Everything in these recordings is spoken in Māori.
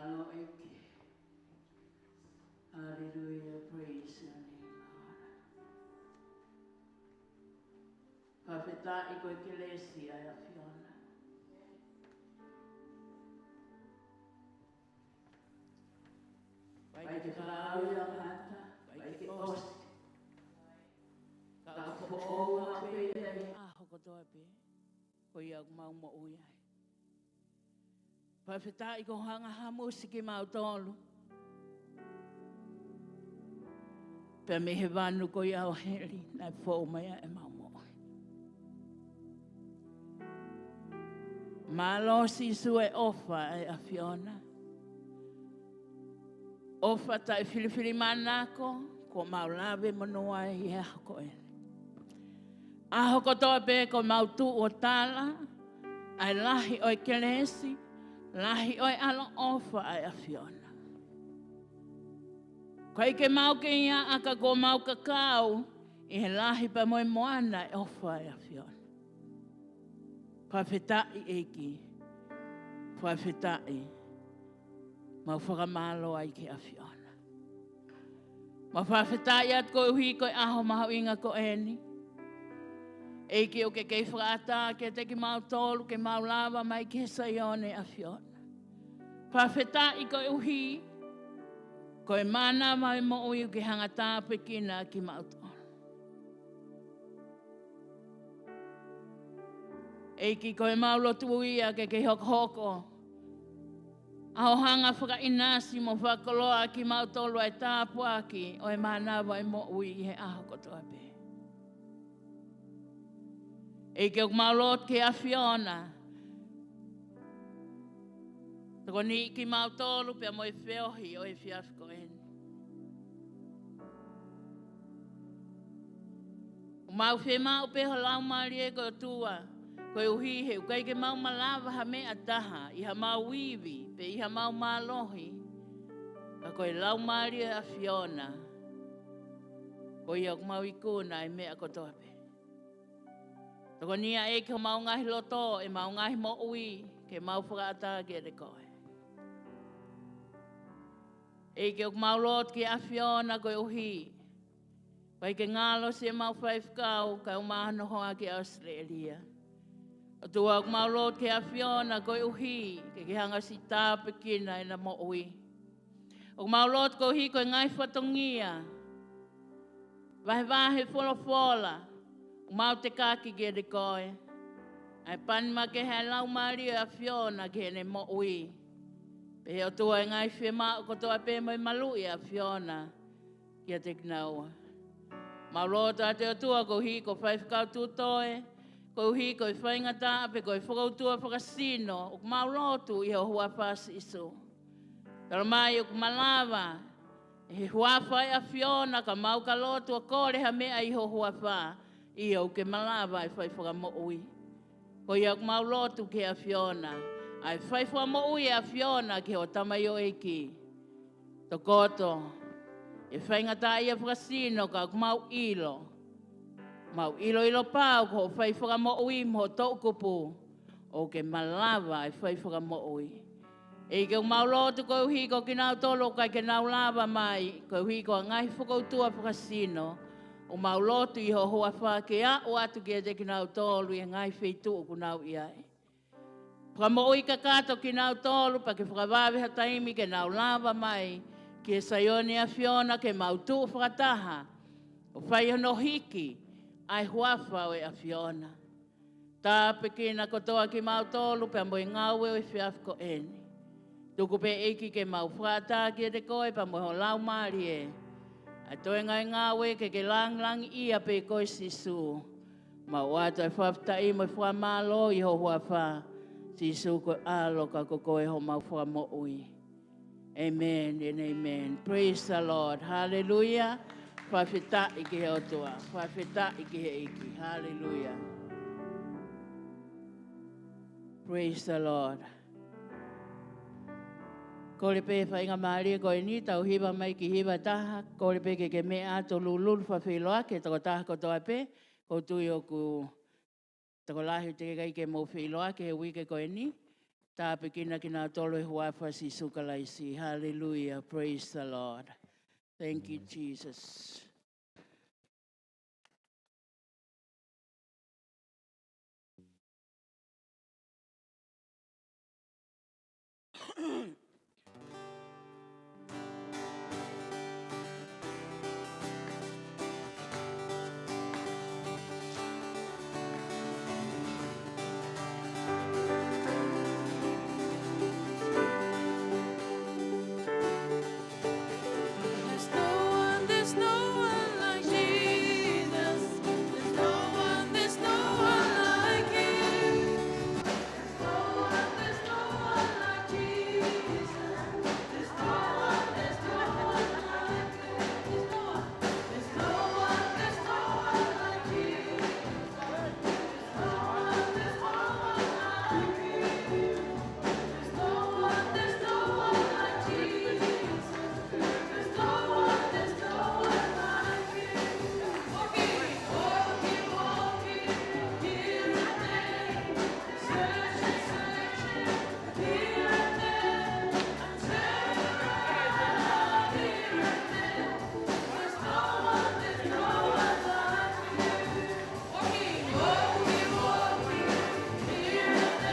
Feiloaki. Hallelujah, praise your name, Lord. Whawhetai koe ke lesi ai a whiona. Vai ke whakau ia ngata, vai ke osti. Ka whaoa pe ai aho kotoa pe, ko ia mau mo ui ai. Whawhetai ko hanga hamusi ki mau tolu. Pea me he wanu ko ia o heri, nai whau mai e mau mo ui. Malo si su e ofa ai a whiona. Ofa tai whiriwhiri manako, ko mau lawe manoa i e hako e. Aho kotoa pe ko mau tu o tala, ai lahi oi kelesi, lahi oi alo ofa ai a whiona. Koe ke mau ke ia aka ko mau kakau, i he lahi pa moe moana e ofa ai a whiona. Whawhetai eiki, whawhetai, mau whakamalo ai ke a whiona. Mau whawhetai at ko uhi koe aho maho inga ko eni. Eiki o ke kei whakata, ke te ki mau tolu, ke mau lava mai ke saione a whiona. Whawhetai koe uhi, koe mana mai mo ui ke hangata pekina ki mau tolu. Eiki koe mau lotu uia ke ke hoko hoko. Aho hanga whaka inasi mo whakoloa ki mau tolu ai tāpua ki o e mana mai mo ui he aho kotoa pe. Eiki o mau lot ke a whiona. Tako ni ki mau tolu pia mo e whiohi o e whiafko eni. O mau whemau pe ho lau maari e ko tua. Koe uhi he ukai ke mau malawa ha mea taha, i ha mau wiwi, pe i ha mau malohi. Ka koe lau maari a whiona. Koe iau mau ikuna e mea kotoa pe. Tako nia e ke mau ngahi loto, e mau ngahi mo ui, ke mau whakaata ke re koe. E ke mau lot ke a whiona koe uhi. Pai ke ngalo se mau whaifkau, ka umahano hoa ke Australia. O tua o mau lot ke a whiona koe uhi, ke hanga si tāpe kina e na mo ui. O mau lot koe uhi koe ngai whatongia. Wahe whola whola, o mau te kāki ke re koe. Ai panma ke hea lau maari a whiona ke ne mo ui. Pe o tua e ngai whemau ko toa pe mai malui a whiona ki a te kinaua. Mau lot a te o tua koe uhi ko whaifkau tūtoe. Ko hi ko whainga tā pe ko whakautua whakasino o mau lotu i ho hua pasi iso. Tara mai o malawa he hua whai a whiona ka mau ka lotu a kore ha mea i ho hua wha i o ke malawa i whai whakamo ui. Ko i o mau lotu ke a whiona ai whai whakamo ui a whiona ke o tamai o eiki. To koto e whainga tā i a whakasino ka mau ilo. Mau ilo pau ko whai whakamo ui mo tau kupu o ke malawa e whai whakamo ui. E ke mau lotu ko uhi ko kinau tolo kai ke nau lava mai ko uhi ko ngai whakautua whakasino o mau lotu i ho hoa wha ke a o atu ke te kinau tolo i ngai whaitu o kunau i ai. Whakamo ui ka kato kinau tolo pa ke whakawawe ha taimi ke nau lava mai ke saione a whiona ke mau tu whakataha o whai hono hiki. Ai huafa o e a whiona. Tā pekina kotoa ki mau tolu pe mo ngau e whiafko eni. Tuku pe eiki ke mau whata ki e te koe pa mo lau maari e. Ai toi ngai ngau e ke lang ia pe koe sisu. Ma wata e whafta i mo whamalo i ho huafa. Sisu ko alo ka koe ho mau whamo ui. Amen and amen. Praise the Lord. Hallelujah. Whawhetai ki he otua. Whawhetai ki he iki. Hallelujah. Praise the Lord. Ko le pe whainga maari ko e ni tau hiwa mai ki hiwa taha. Ko le pe ke mea to lulul wha Feiloaki. Tako taha ko toa pe. Ko tui o ku tako lahi te kai ke mo Feiloaki he wike ko e ni. Tāpe kina kina tolo huafa si sukalaisi. Hallelujah. Praise the Lord. Thank you, Jesus. There's no one like Jesus. There's no one like Him. There's no one like Jesus. There's no one like Him. There's no one like Jesus. There's no one like Him. There's no one like Jesus. There's no one like Him. Walking, walking, here and there, searching, here and there, turn around, here and there. There's no one like Him. Walking, walking, walking, here and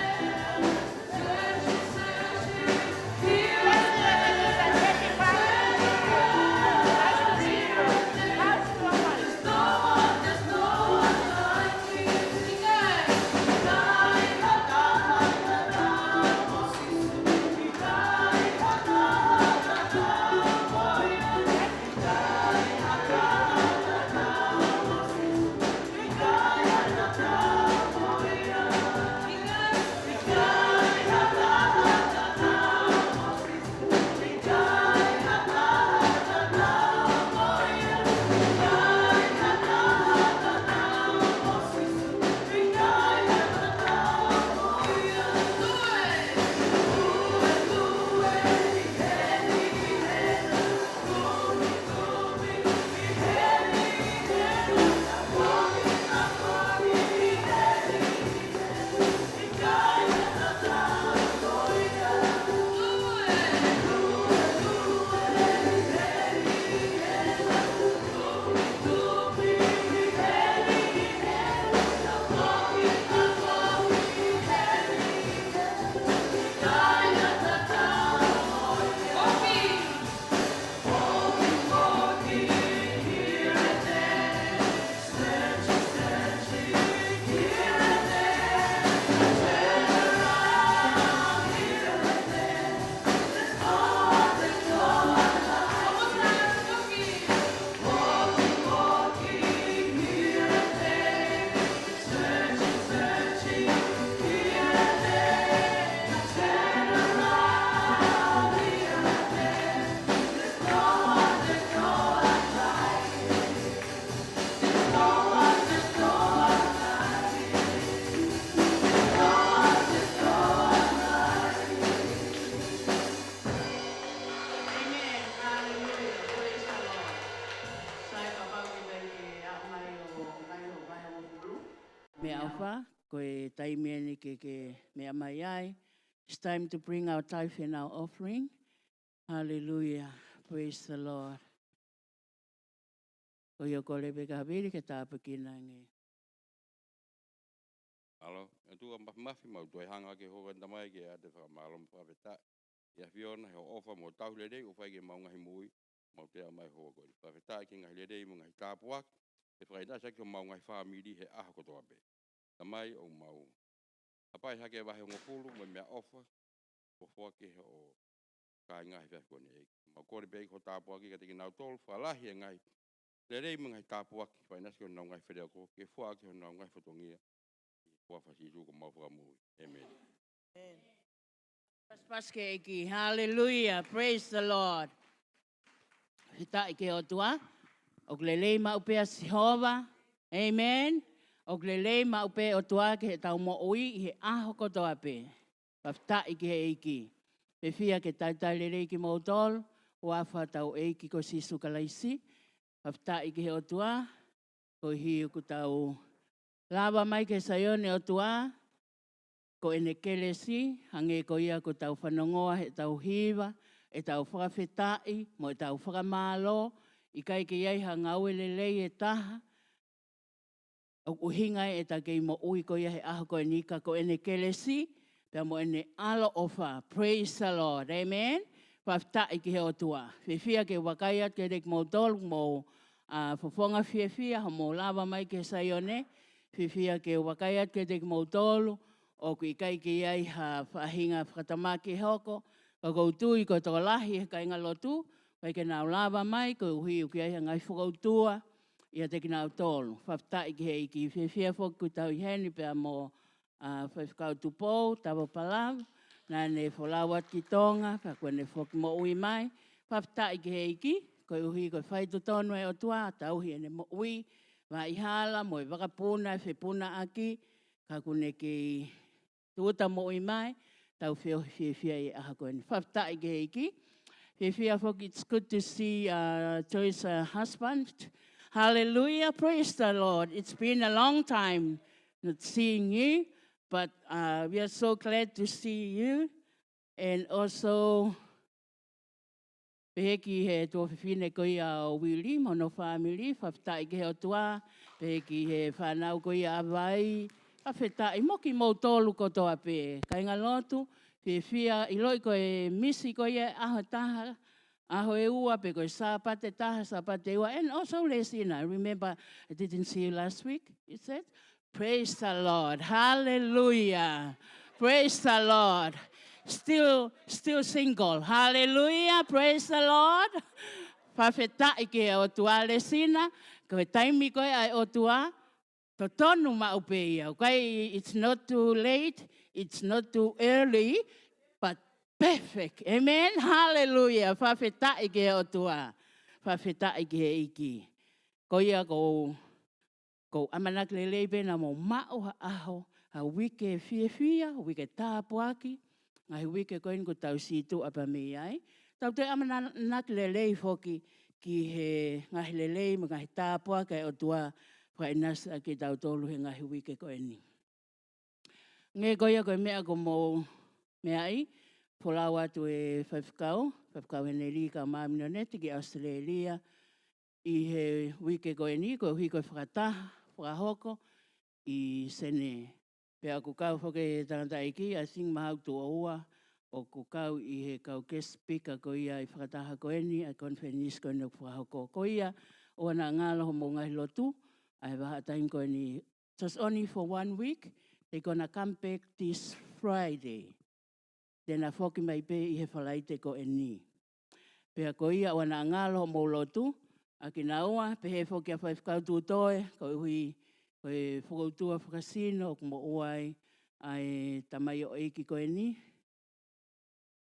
there, searching, here and Me alpha, koe taimiani ke mea mai ai. It's time to bring our tithe and our offering. Hallelujah. Praise the Lord. Ko yo ko lebe ka habiri ke tāpakina ngi. Alo, tu mafi mau tu hanga ke ho vanda mai ke ate fa malom fa veta. Ya fiona he ofa mo tau le dei o fa ke mau ngai mui mau te mai ho ko. Fa veta ke ngai le dei mo ngai tapua. E fa ina sa ke mau ngai family he a ko to abe. Tamai o mau. Apai ha ke va he ngofulu mo me ofa. Ko fo ke o ka ngai fa ko nei. Mau ko le be ko tapua ke te nau tol fa la he ngai. Le dei mo ngai tapua fa ina sa ke nau ngai fa ko ke fo ke nau ngai fotongia. Amen. Paspaske eki. Hallelujah. Praise the Lord. Hita ike o tua. O glelei ma upea Jehova. Amen. O glelei ma upea o tua ke he tau mo ui he aho koto ape. Pafta ike he eki. Pe fia ke taitai lelei ki mo tol. Wafa tau eki ko sisu kalaisi. Pafta ike he o tua. Ko hiu ku tau lava mai ke sayone o tua. ko ene kelesi, hange ko ia ko tau whanongoa, he tau hiwa, e tau whakawhetai, mo e tau whakamalo, i kai ke iai hangau e lelei e taha, o uhinga e ta kei mo ui ko ia he aho ko e nika ko ene kelesi, pia mo ene alo ofa, praise the Lord, amen? Whaftai ki he o tua. Whiwhia ke wakaiat ke rek mo tolu mo fofonga whiwhia, ho mo lava mai ke saione, whiwhia ke wakaiat ke rek mo tolu, o kui kai ki iai ha whahinga whakatamaki hoko, ka koutui ko toko lahi he kai ngalotu, kai ke nau lava mai, ko uhi uki ai ngai whakautua, ia te ki nau tolu. Whaftai ki he iki whiwhia whoku tau i heni pia mo whawhikau tupou, tawa palavu, nā ne wholawat ki tonga, pa koe ne whoki mo ui mai, whaftai ki he iki, koe uhi koe whaitu tonu e o tua, tauhi e ne mo ui, wa i hala, mo i wakapuna, whipuna aki, ka kune ki tuuta mo ui mai, tau whiwhia i aha koe ni. Whaftai ki he iki, whiwhia whoki, it's good to see Joyce's husband. Hallelujah, praise the Lord. It's been a long time not seeing you, but we are so glad to see you. And also, peheki he tō whiwhine koi a Wili, mono family, whaftai ki he o tua, peheki he whanau koi a Awai, whawhetai, moki mō tōlu ko toa pē. Kai ngā lotu, whiwhia, i loi koe misi koi e aho taha, aho e ua, pe koe sāpate taha, sāpate ua, and also Lesina. Remember, I didn't see you last week, you said? Praise the Lord. Hallelujah. Praise the Lord. Still single. Hallelujah. Praise the Lord. Whawhetai ke o tua Lesina, koe taimi koe ai o tua, to tonu ma upe ia. Okay, it's not too late, it's not too early, but perfect. Amen. Hallelujah. Whawhetai ke o tua. Whawhetai ke he iki. Ko ia ko amanak lelei pena mo mao ha aho, ha wike whiwhia, wike tāpuaki, ngai wike koin ko tau situ apa me ai. Tau te amanak lelei foki ki he ngahi lelei, ngahi tāpuaki o tua whainasa ki tau tolu he ngahi wike koini. Nge koia koe mea ko mo mea ai, polau atu e whawhikau he neri ka māmino neti ki Australia, i he wike koini, ko hui koe whakataha, whakahoko, i sene. Pea ku kau whoke e tangata iki, I think mahau tu oua, o ku kau i he kau guest speaker ko ia i whakataha koeni, a conference koeni o whakahoko. Ko ia, o na ngalo ho mo ngai lotu, ai waha time koeni, just only for 1 week, they're gonna come back this Friday. Then a whoki mai pe i he whalaite koeni. Pea ko ia, o na ngalo ho mo lotu, a ki naua, pe he whoki a whaifkau tu toe, ko hui, ko e whakautua whakasino, o kumo uai, ai tamai o eiki koe ni.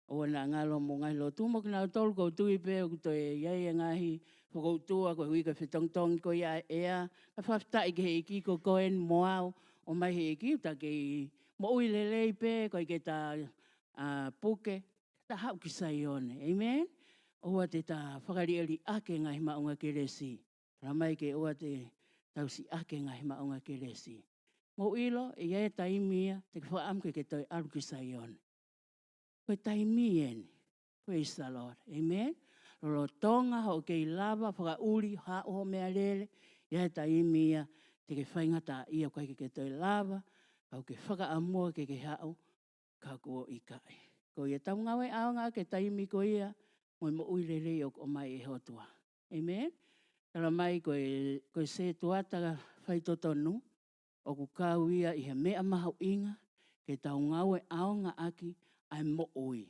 O na ngalo mo ngai lotu, mo kina tolu ko tui pe, o kuto e iai e ngahi, whakautua, ko hui ka whetongtong ko ia ea, a whaftai ke he iki ko koen moau, o mai he iki, ta ke mo ui lelei pe, ko i ke ta puke, ta hau ki saione, amen? Oa te ta whakariari ake ngahi maunga keresi. Ramai ke oa te tausi ake ngahi maunga keresi. Mo ilo, e iai taimia, te whaamke ke toi aru ki saione. Koe taimien, praise the Lord, amen? Rolo tonga ho ke lava, whakauri, hao mea lele, iai taimia, te ke whaingata ia koe ke toi lava, kau ke whakaamua ke hao, ka kua i kai. Ko ia taungawe aonga ke taimi ko ia, mo uirere o mai e hotua. Amen? Tala mai koe se tuata whaitotonu, o ku kau ia i he mea mahau inga, ke tau ngawe aonga aki, ai mo ui.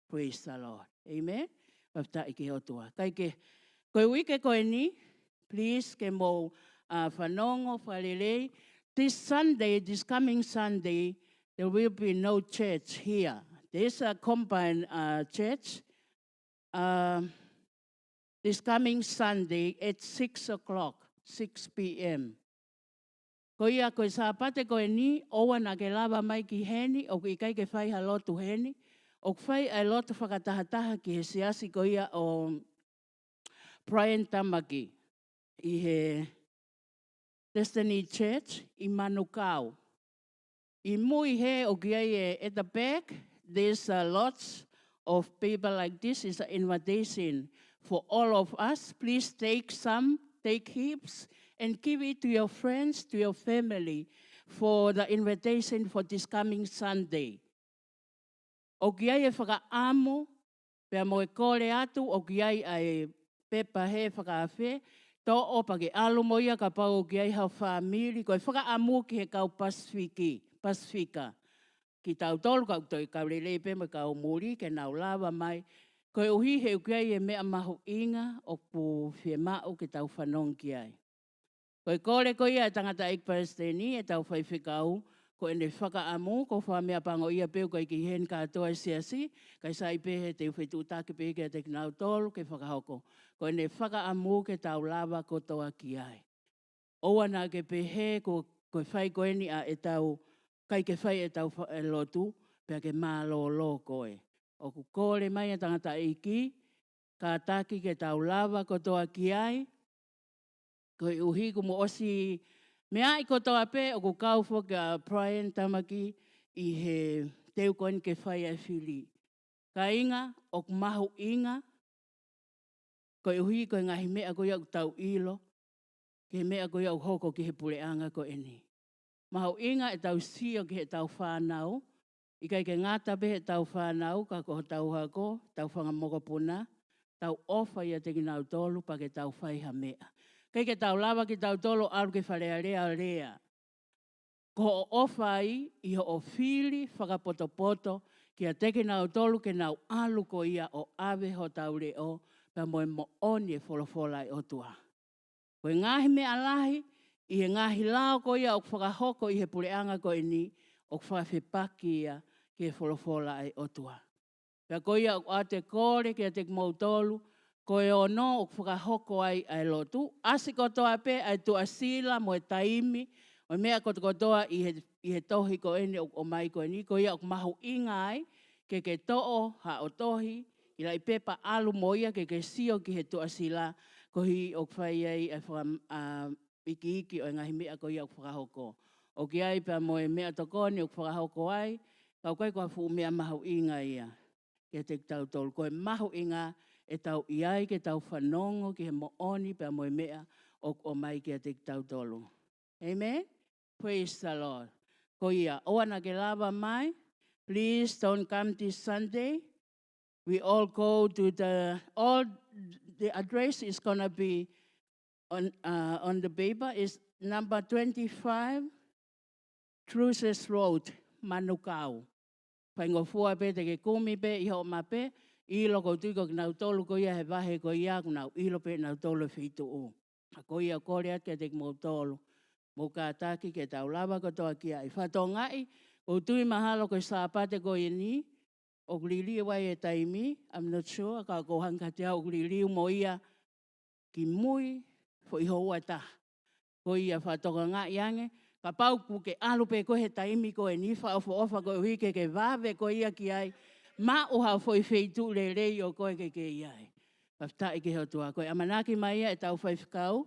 Praise the Lord. Amen? Whafta i ke hotua. Kai ke, koe wike koe ni, please, ke mo whanongo, whalelei, this coming Sunday, there will be no church here. There's a combined church, this coming Sunday at 6 o'clock, 6 p.m. Ko ia koe sāpate koe ni, oua na ke lava mai ki heni, o ki kai ke whai ha lotu heni, o whai ai lotu whakatahataha ki he siasi ko ia o Brian Tamaki, i he Destiny Church, i Manukau. I mui he o kia at the back, there's lots of paper like this. Is an invitation for all of us. Please take some, take heaps, and give it to your friends, to your family, for the invitation for this coming Sunday. O kia whakaamo, pia mo e kore atu, o kia ai pepa he whakawhe, tō opa ke alo moia ka pau o kia hau whamiri, koe whakaamu ki he kau Pasifika. Ki tau tolu kau toi kaurelei pe mo kau muri, ke nau lava mai, koe uhi he ukia e mea mahu inga, o pu whie mau ke tau whanong ki ai. Koe kore ko ia tangata ik Palestini, e tau whaiwhikau, ko ene whakaamu, ko whamea pango ia peo kai ki hen katoa siasi, kai sai pehe te whetu take pehe ke te kinau tolu ke whakahoko. Ko ene whakaamu ke tau lava kotoa ki ai. Oua nā ke pehe ko whai ko eni a e tau, kai ke whai e tau lotu, pea ke mālo lo koe. O ku kore mai a tangata iki, ka taki ke tau lava kotoa ki ai, koe uhi ku mo osi mea i kotoa pe o ku kaufo ka Brian Tamaki i he teu koen ke whai ai whili. Ka inga, o ku mahu inga, koe uhi koe ngahi mea koe au tau ilo, ke mea koe au hoko ki he pureanga ko eni. Mahu inga e tau sio ki he tau whanau, i kai ke ngata pe he tau whanau, ka ko tau hako, tau whangamokopuna, tau ofa ia te kinau tolu pa ke tau whaiha mea. Kei ke tau lava ki tau tolo alu ke wharea rea. Ko o ofai i ho o whili whakapoto-poto ki a teke nau tolu ke nau alu ko ia o ave ho tau reo pa moe mo oni e wholofola i otua. Koe ngahi me alahi i he ngahi lao ko ia o whakahoko i he pureanga ko ini o whawhepaki ia ki he wholofola i otua. Pea ko ia o ate kore ki a teke mau tolu koe ono o whakahoko ai lotu. Asi kotoa pe ai tu asila mo e taimi, o mea kotoa i he tohi ko ene o mai ko eni, ko ia o mahu inga ai, ke to'o ha o tohi, i lai pepa alu moia ke sio ki he tu asila, ko hi o whai ai iki o ngahi mea ko ia o whakahoko. O ki ai pa mo e mea tokoni o whakahoko ai, kau kai kua fu mea mahu inga ia, ke te tau tolu, koe mahu inga, e tau iai ke tau whanongo ki he mooni pia moe mea o mai ki a te tau tolu. Amen? Praise the Lord. Ko ia, oana ke lava mai, please don't come this Sunday. We all go to the address is going to be on the paper, is number 25, Cruises Road, Manukau. Whaingofua pe te ke kumi pe, iho ma pe, I loko tui ko nau tolu ko ia he wahe ko ia ko nau ilo pe nau tolu whitu o. Ko ia kore ake te mo tolu. Mo ka taki ke tau lava ko toa kia. I whato ngai, o tui mahalo ko sāpate ko ini, o glili wai e taimi, I'm not sure, ka ko hanga te au glili mo ia ki mui, fo iho ua ta. Ko ia whatoka ngai ange, ka pauku ke alu pe ko he taimi ko ini, wha ofa ko hike ke vave ko ia ki ai, ma o hau foi feitu le rei o koe ke iai. Paftai ke hau tua koe. Amanaki mai e tau whaifkau,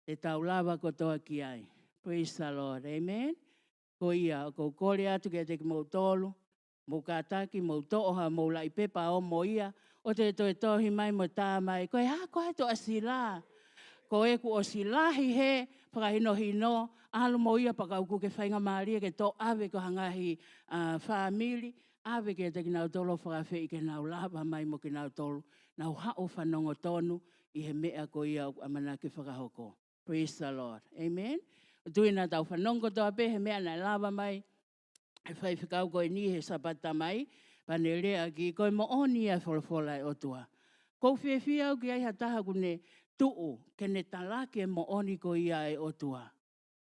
e tau lava ko toa ki ai. Praise the Lord. Amen. Ko ia, ko kore atu ke te ki mou tolu, mou kātaki, mou tooha, mou lai pepa o mo ia, o te toi tohi mai mo tā mai, koe ha koe to asila. Ko e ku o silahi he, whakahino hino, alu mo ia pakauku ke whainga maria ke to ave ko hangahi whamili, ave ke te kinau tolo whakawhi i ke nau lava mai mo ke nau tolo, nau hao whanongo tonu i he mea ko ia o amana ke whakahoko. Praise the Lord. Amen. Tuina tau whanongo toa pe he mea na lava mai, e whai whikau koe ni he sapata mai, pane rea ki koe mo oni a wholofola e otua. Kou whiawhia au ki ai hataha kune tuu, ke ne talake mo oni ko ia e otua.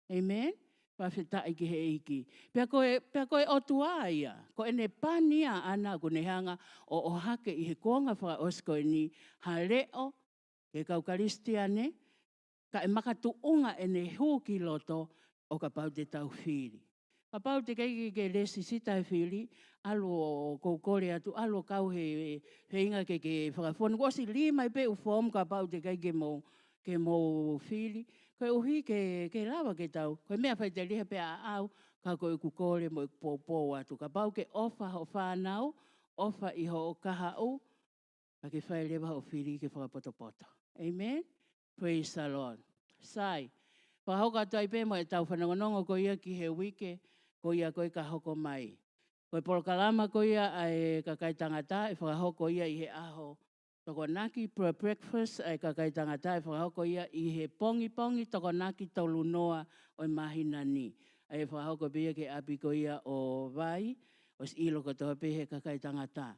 Amen. Pawhitai ki he iki. Pea koe otua ia. Ko ene pania ana kune hanga o hake i he konga wha osko ni ha reo ke kaukaristiane ka e makatuunga ene huki loto o ka pau te tau whiri. Ka pau te keiki ke resi sita e whiri, alu o koukore atu, alu o kau he inga ke whakafonu. Kosi lima i pe ufom ka pau te keiki ke mo whiri. Koe uhi ke lava ke tau. Koe mea whai te liha pe a au, ka koe kukore mo pōpō atu. Ka pau ke ofa ho whānau, ofa i ho o kaha au, ka ke whai lewa ho whiri ke whakapotopoto. Amen? Praise the Lord. Sai, whahoka tai pē mo e tau whanongonongo ko ia ki he wike, ko ia koe ka hoko mai. Koe polokalama ko ia ai ka kai tangata e whakahoko ia i he aho. Toko naki per breakfast ai ka kai tangata e whakahoko ia i he pongi toko naki tolu noa o mahina ni. Ai whakahoko pia ke api ko ia o vai, o si ilo ko toa pehe ka kai tangata.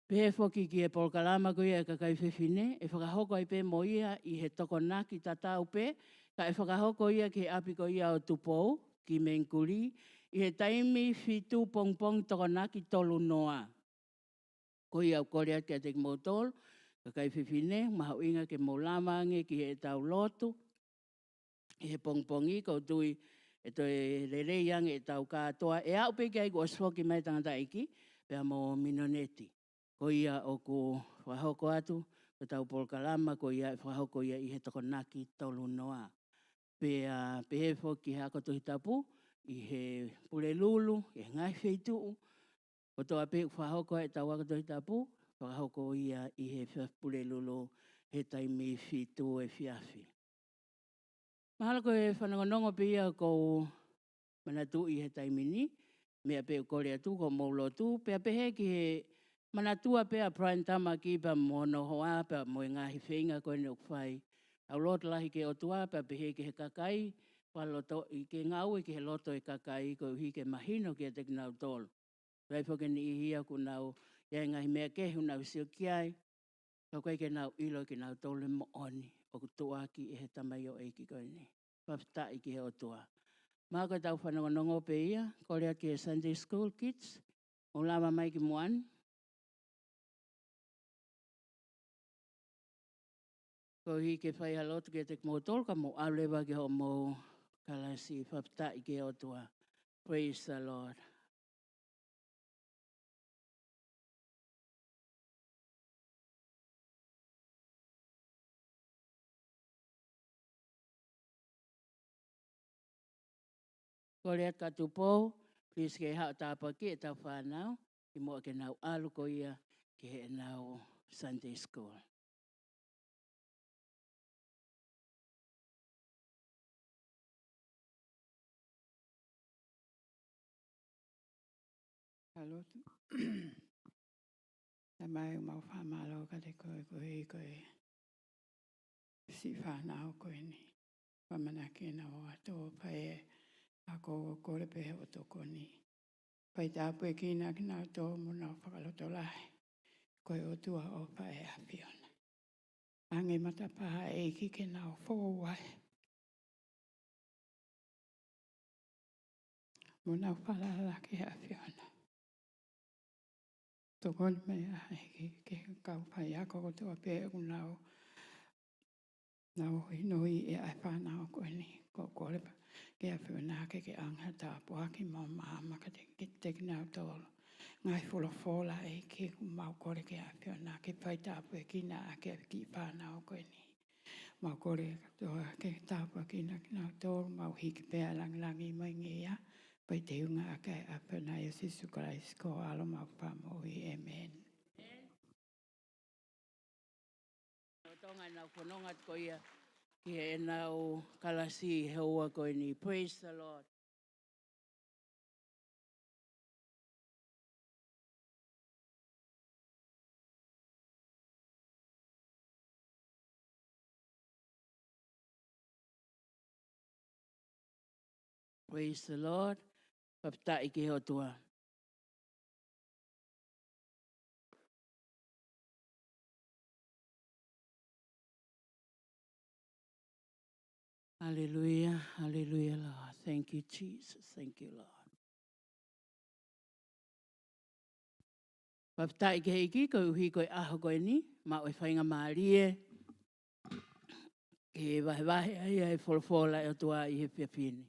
Pehe whoki ki e polokalama ko ia e ka kai whiwhine, e whakahoko ai pē mo ia i he toko naki tatau pē, ka e whakahoko ia ki api ko ia o tupou, ki Menkuri, i he taimi whitu pongpong toko naki tolu noa. Ko ia korea kia te motol, ka kai whiwhine, maha inga ke molamange ki he tau lotu, i he pongpongi, ko tui e toi rerei ange e tau katoa, e au pe kia i ko oswoki mai tangata iki, pea mo minoneti. Ko ia o ko whahoko atu, ko tau polokalama, ko ia e whahoko ia i he toko naki tolu noa. Pea pehefo ki hako tohi tapu, i he pule lulu, i he ngai wheituu, ko toa pe whahoko e tau waka tohi tapu, whahoko ia i he pule lulu, he taimi whitu e whiawhi. Mahala ko e whanongonongo pe ia ko manatu i he taimi ni, mea pe kore atu ko maulo tu, pea pehe ki he manatua pea prime tama ki pa mono hoa, pea mo e ngahi whenga koe ne ukwhai. Au loto lahi ke otua, pea pehe ke he kakai, waloto i ke ngau i ke he loto e kakai, ko hi ke mahino ki a te kinau tolu. Rai whoke ni ihia ku nau, ia ngahi mea ke hu nau sio kiai, kau koe ke nau ilo ke nau tolu mo oni, o kutua ki e he tamai o eiki koe ni. Pafta i ki he otua. Maa koe tau whanongonongo pe ia, korea ki e Sunday School Kids, o lama mai ki moan. Ko hi ke whai halotu ke te motol, ka mo alewa ke ho mo kalasi, pafta i ki he otua. Praise the Lord. Korea katupou, please ke hao tāpa ki e tau whanau, i mua ke nau alu ko ia ke he nau Sunday School. Halotu. Ta mai mau whamalo ka te koe si whanau koe ni. Whamanake na o ato pai a ko kore pehe o toko ni. Pai tāpue ki na ki nau tō muna whakaloto lai. Koe o tua o pai a whiona. Ange matapaha e ki ke nau whowai. Muna whalala ki a whiona. Toko ni mea ke kau pai a koko tua pehe o nau. Nau hinoi e ai whanau koe ni. Ko kore pa. Ke a whiona ke anga tāpua ki mau maama ka te nau tōlu. Ngai whola e ke mau kore ke a whiona ke pai tāpua ki na a ke ki whanau koe ni. Mau kore toa ke tāpua ki na nau tōlu mau hiki pēa langi mai ngia. Pai te unga a kai a whiona i Sisu Christ ko alo mau whamoi. Amen. Tonga nau whanonga ko ia ki e nau kalasi heua koe ni. Praise the Lord. Praise the Lord. Pafta i ki he otua. Hallelujah, hallelujah, Lord. Thank you, Jesus. Thank you, Lord. Pafta i ki he iki, ko uhi koe aho koe ni, ma oi whainga maarie, ke wahe ai ai wholofola e otua i he whiawhine.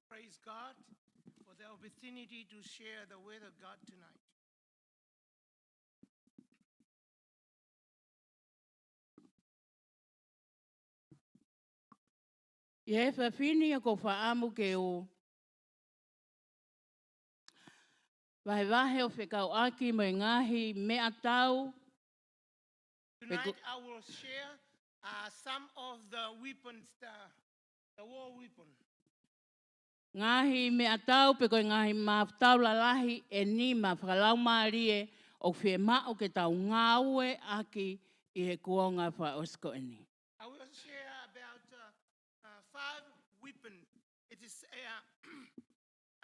Praise God for the opportunity to share the word of God tonight. I he whiawhine a ko whaamu ke o Wahe o whekau aki mo ngahi mea tau. Tonight I will share some of the weapons, the war weapon. Ngahi mea tau pe koe ngahi maftau lalahi e ni ma whakalau maarie o whe mao ke tau ngāue aki i he kuonga wha osko eni. I will share about 5 weapons. It is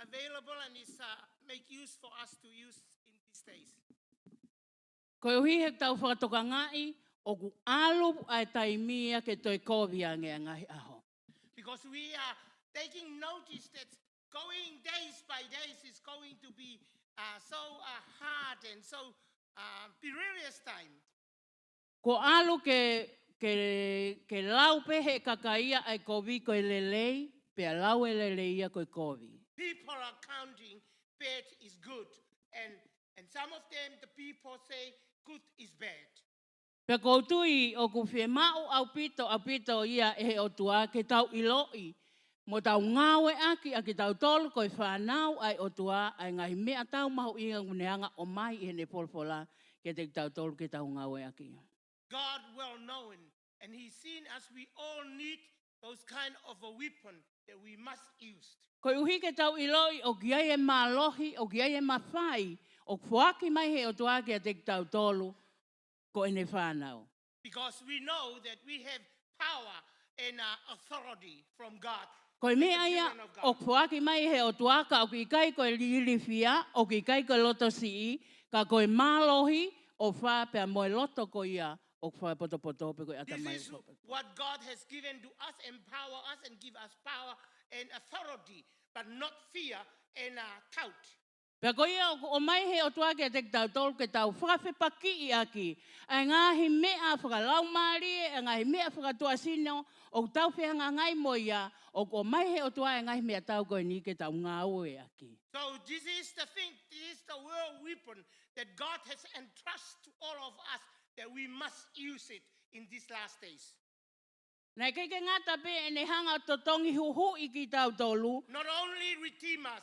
available and is make use for us to use in these days. Koe uhi he tau whakatoka ngai o ku alu ai taimia ke toi kovia ngea ngahi aho. Because we are taking notice that going days by days is going to be so hard and so perilous time. Ko alu ke lau pehe kakaia ai kovi koe lelei, pe lau e leleia koe kovi. People are counting bad is good, and some of them, the people say good is bad. Pe koutui o ku whe mau au pito ia e he o tua ke tau iloi. Mo tau ngawe aki a ke tau tolu koe whanau ai o tua ai ngahi mea tau mahu inga nguneanga o mai i hene polpola ke te tau tolu ke tau ngawe aki. God well known, and He's seen us. We all need those kind of a weapon that we must use. Koe uhi ke tau iloi o kiai e malohi, o kiai e mawhai, o kuaki mai he o tua ke te tau tolu ko ene whanau. Because we know that we have power and authority from God. Koe as the mea ia children of God. o kuaki mai he o tuaka o ki kai koe lirifia, o ki kai koe loto sii, ka koe malohi o wha pia moe loto ko ia o wha poto pe koe ata This mai. is what God has given to us, empower us and give us power and authority, but not fear and doubt. Pea koe ia o mai he o tuake a te tau tolu ke tau whakawhepaki i aki. Ai ngahi mea whakalau maari, ai ngahi mea whakatua sino, o tau whianga ngai mo ia, o mai he o tua ai ngahi mea tau koe ni ke tau ngāu e aki. So this is the thing, this is the world weapon that God has entrusted to all of us, that we must use it in these last days. Nei kei ke ngata pe e ne hanga totongi huhu i ki tau tolu, Not only redeem us,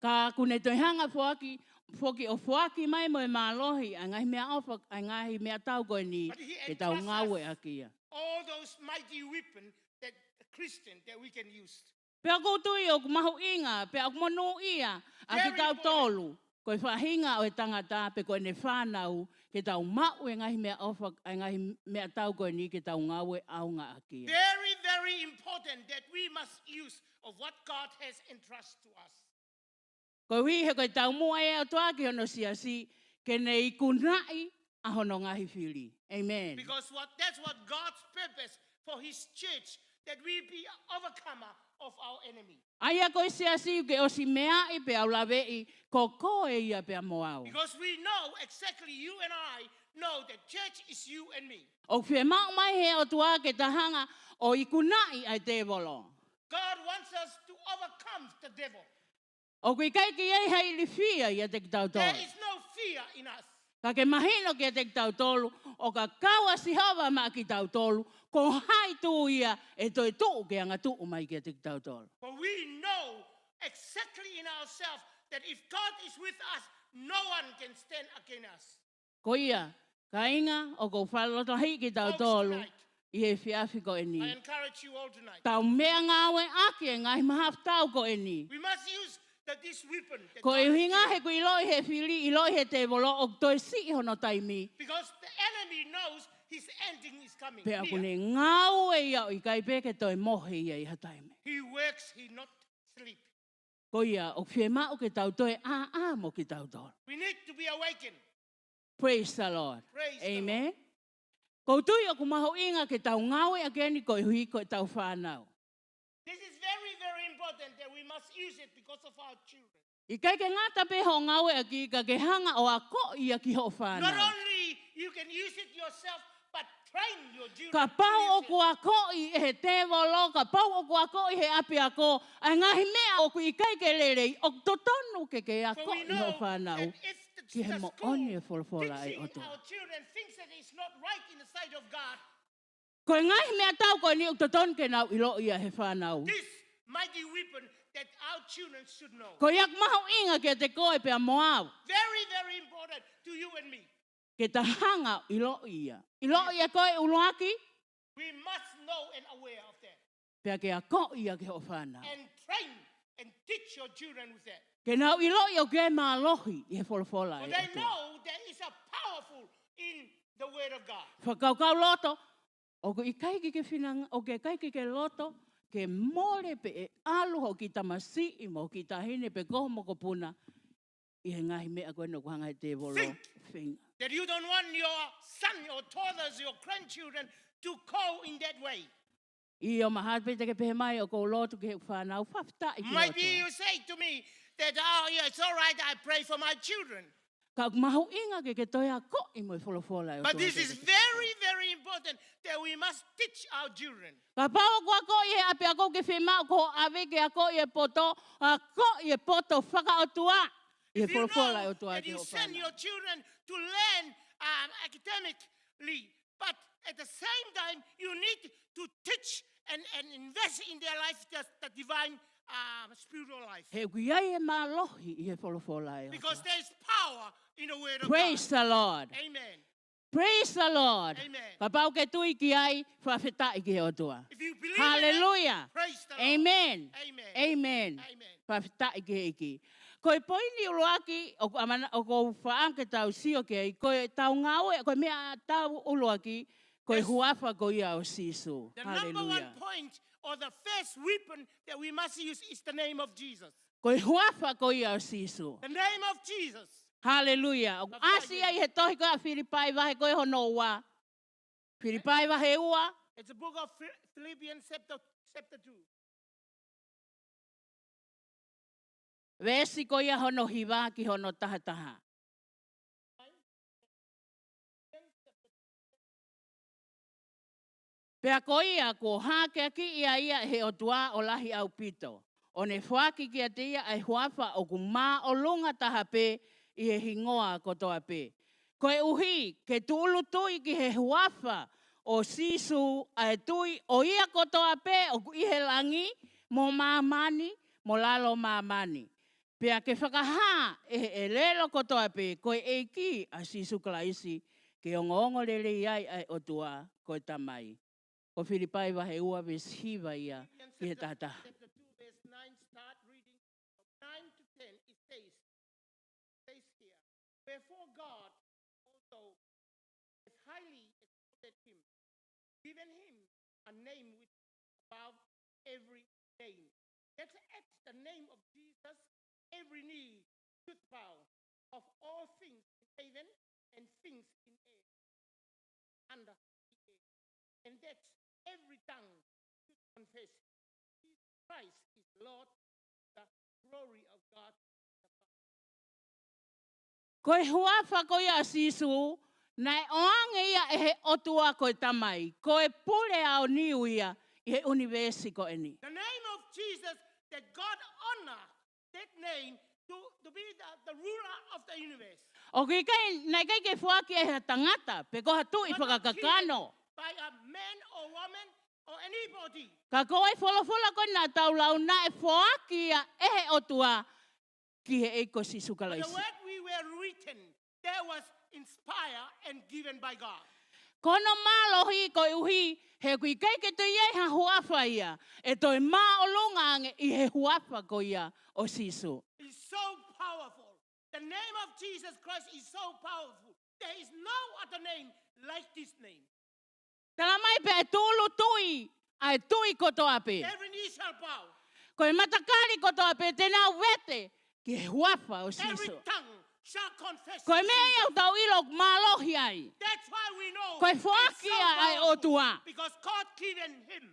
ka kune toi hanga whoki o whoaki mai mo e malohi, ai ngahi mea ofa, ai ngahi mea tau koe ni, but He ke tau entrusts ngāu e us aki ia. all those mighty weapons that Christian that we can use. Pea koutui o mahu inga, pea monu ia, a ki Very tau important. tolu, koe whahinga o e tangata, pe koe ne whanau, ke tau mau e ngahi mea ofa, ai ngahi mea tau koe ni, ke tau ngāu e aunga aki ia. Very, very important that we must use of what God has entrusted to us. Koe hui he koe tau mua e o toa ki hono siasi, ke ne i kunai a hono ngahi whiri. Amen. Because that's what God's purpose for His church, that we be overcomer of our enemy. Aia koe siasi ke osi mea i pe au lawe i, ko koe ia pe moau. Because we know exactly, you and I know that church is you and me. O whe mau mai he o toa ke tahanga o i kunai ai te volo. God wants us to overcome the devil. O kui kai ki ei hei li fia i a te tau There tolu. is no fear in us. Ka ke mahino ki a te tau tolu, o ka kaua si hawa ma ki tau tolu, ko hai tū ia e toi tuu ke anga tuu mai ki a te tau tolu. For we know exactly in ourselves that if God is with us, no one can stand against us. Ko ia, ka inga o ko whaloto hei ki tau Folks, tolu, tonight, i he whiawhi ko e ni. I encourage you all tonight. Tau mea ngāwe ake ngai mahaf tau ko e ni. We must use this weapon. That Ko God e has hinga given. he ku iloi he whiri, iloi he te volo, o toi si hono taimi. Because the enemy knows his ending is coming. Pea ku near. ne ngāu e ia o i kai peke toi mohi ia i ha taimi. He works, he not sleep. Ko ia, o whe mao ke tau toi a mo ki tau tolu. We need to be awakened. Praise the Lord. Praise the Amen. Ko tui o ku maho inga ke tau ngawe a keni ko hui ko tau whanau. This is very, very important that we must use it because of our children. I kai ke ngata pe ho ngawe a ki ka ke hanga o a ko ia ki ho Not whanau. only you can use it yourself, but train your children. Ka to pau o use ku a ko i e he te volo, ka pau o ku a ko i he api a ko, ai ngahi mea o ku i kai ke lere, o totonu ke a For ko we i ho know whanau. that if Ki he the mo school oni e folfola ai teaching o tu. our children thinks that it's not right in the sight of God, Ko ngahi mea tau ko ni o totonu ke nau ilo ia he whanau. this mighty weapon that our children should know. Ko iak maho inga ke te koe pe a moau. Very, very important to you and me. Ke ta hanga ilo ia. Ilo ia koe uloaki, We must know and aware of that. pe ke a ko ia ke o whanau. And train and teach your children with that. Ke nau ilo ia o ke mālohi i he wholofola For e they atua. know there is a powerful in the word of God. Whakaukau loto, o ko i kaiki ke whinanga, o ke kaiki ke loto, ke more pe e alu ho ki tamasi i mo ki tahine pe koho mo ko puna, i he ngahi mea koe no kuhanga i te volo Think. whinga. That you don't want your son, your daughters, your grandchildren to go in that way. I o maha pe te ke pehe mai o ko loto ke he whanau, whafta i ki Maybe loto. you say to me that, oh, yeah, it's all right, I pray for my children. Ka mahu inga ke toia ko i mo i wholofola e o But toa this te is te. very, very important that we must teach our children. Ka pao kua ko i he ape a ko ke whema ko ave ke a ko i e poto, a ko i e poto whaka o tua. I he If you wholofola e know o toa that te you ho send whanau. your children to learn academically, but at the same time, you need to teach and invest in their life, just the divine spiritual life. He kui ai e mālohi i he wholofola e o Because toa. there's power in the word of Praise God. the Lord. Amen. Praise the Lord. Amen. Ka pau ke tui ki ai, whawhetai ki he o toa. If you believe Hallelujah. in it, praise the Lord. Amen. Amen. Amen. Amen. Whawhetai ki he ki. Ko i poini uloaki, o ko whaam ke tau sio ke ai, ko i tau ngau e, ko i mea tau uloaki, ko i Yes. huafa ko ia o sisu. The number one Hallelujah. point or the first weapon that we must use is the name of Jesus. Ko i huafa ko ia o sisu. The name of Jesus. Hallelujah. O That's right, asi ai he tohi ko a Filipai wahe ko e hono ua. Filipai wahe ua. It's the book of Philippians chapter 2. Vesi ko ia hono hiwa ki hono tahataha. Pea ko ia ko hake aki ia he o tua o lahi au pito. O ne whaki ki a te ia ai huafa o ku mā o lunga taha pe i he hingoa ko toa pe. Ko e uhi ke tuulu tui ki he huafa o sisu ai tui o ia ko toa pe o ku ihe langi mo mamani mo lalo mamani. Pea ke whakaha e lelo ko toa pe ko e ki a sisu kalaisi ke o ngongo lele iai ai o tua ko e tamai. Ko Filipai wahe ua ves hiva ia ki he tata. Chapter 2, verse 9, start reading from 9 to 10. It says here, wherefore God also has highly exalted him, given him a name which is above every name. That at the name of Jesus, every knee should bow, of all things in heaven and things in earth, under the earth, and that every tongue should confess Jesus Christ is Lord, the glory of God. Ko e huafa ko ia sisu, nai oange ia e he otua ko e tamai. Ko e pule au niu ia i he universi ko e ni. The name of Jesus, that God honor that name to be the ruler of the universe. O ki kai, nai kai ke fuaki e he tangata, pe ko hatu i But not whakakakano. given by a man or woman or anybody. Ka ko e wholofola ko nā tau lau na e fuaki ia e he otua ki he eiko sisu But the kalaisi. word we were written, that was inspired and given by God. Kono mālohi ko uhi, he kui kai ke tu iei ha huafa ia, e toi mā o lunga ange i he huafa ko ia o sisu. It's so powerful. The name of Jesus Christ is so powerful. There is no other name like this name. Tala mai pe e tūlu tui, ai tui koto ape. Every knee shall bow. Ko e matakari koto ape te nā wete ki he huafa o Every sisu. tongue shall confess. Ko e to mea Jesus. iau tau ilok mālohi ai. That's why we know. Ko e it's whaakia ai o powerful, tua. Because God given him.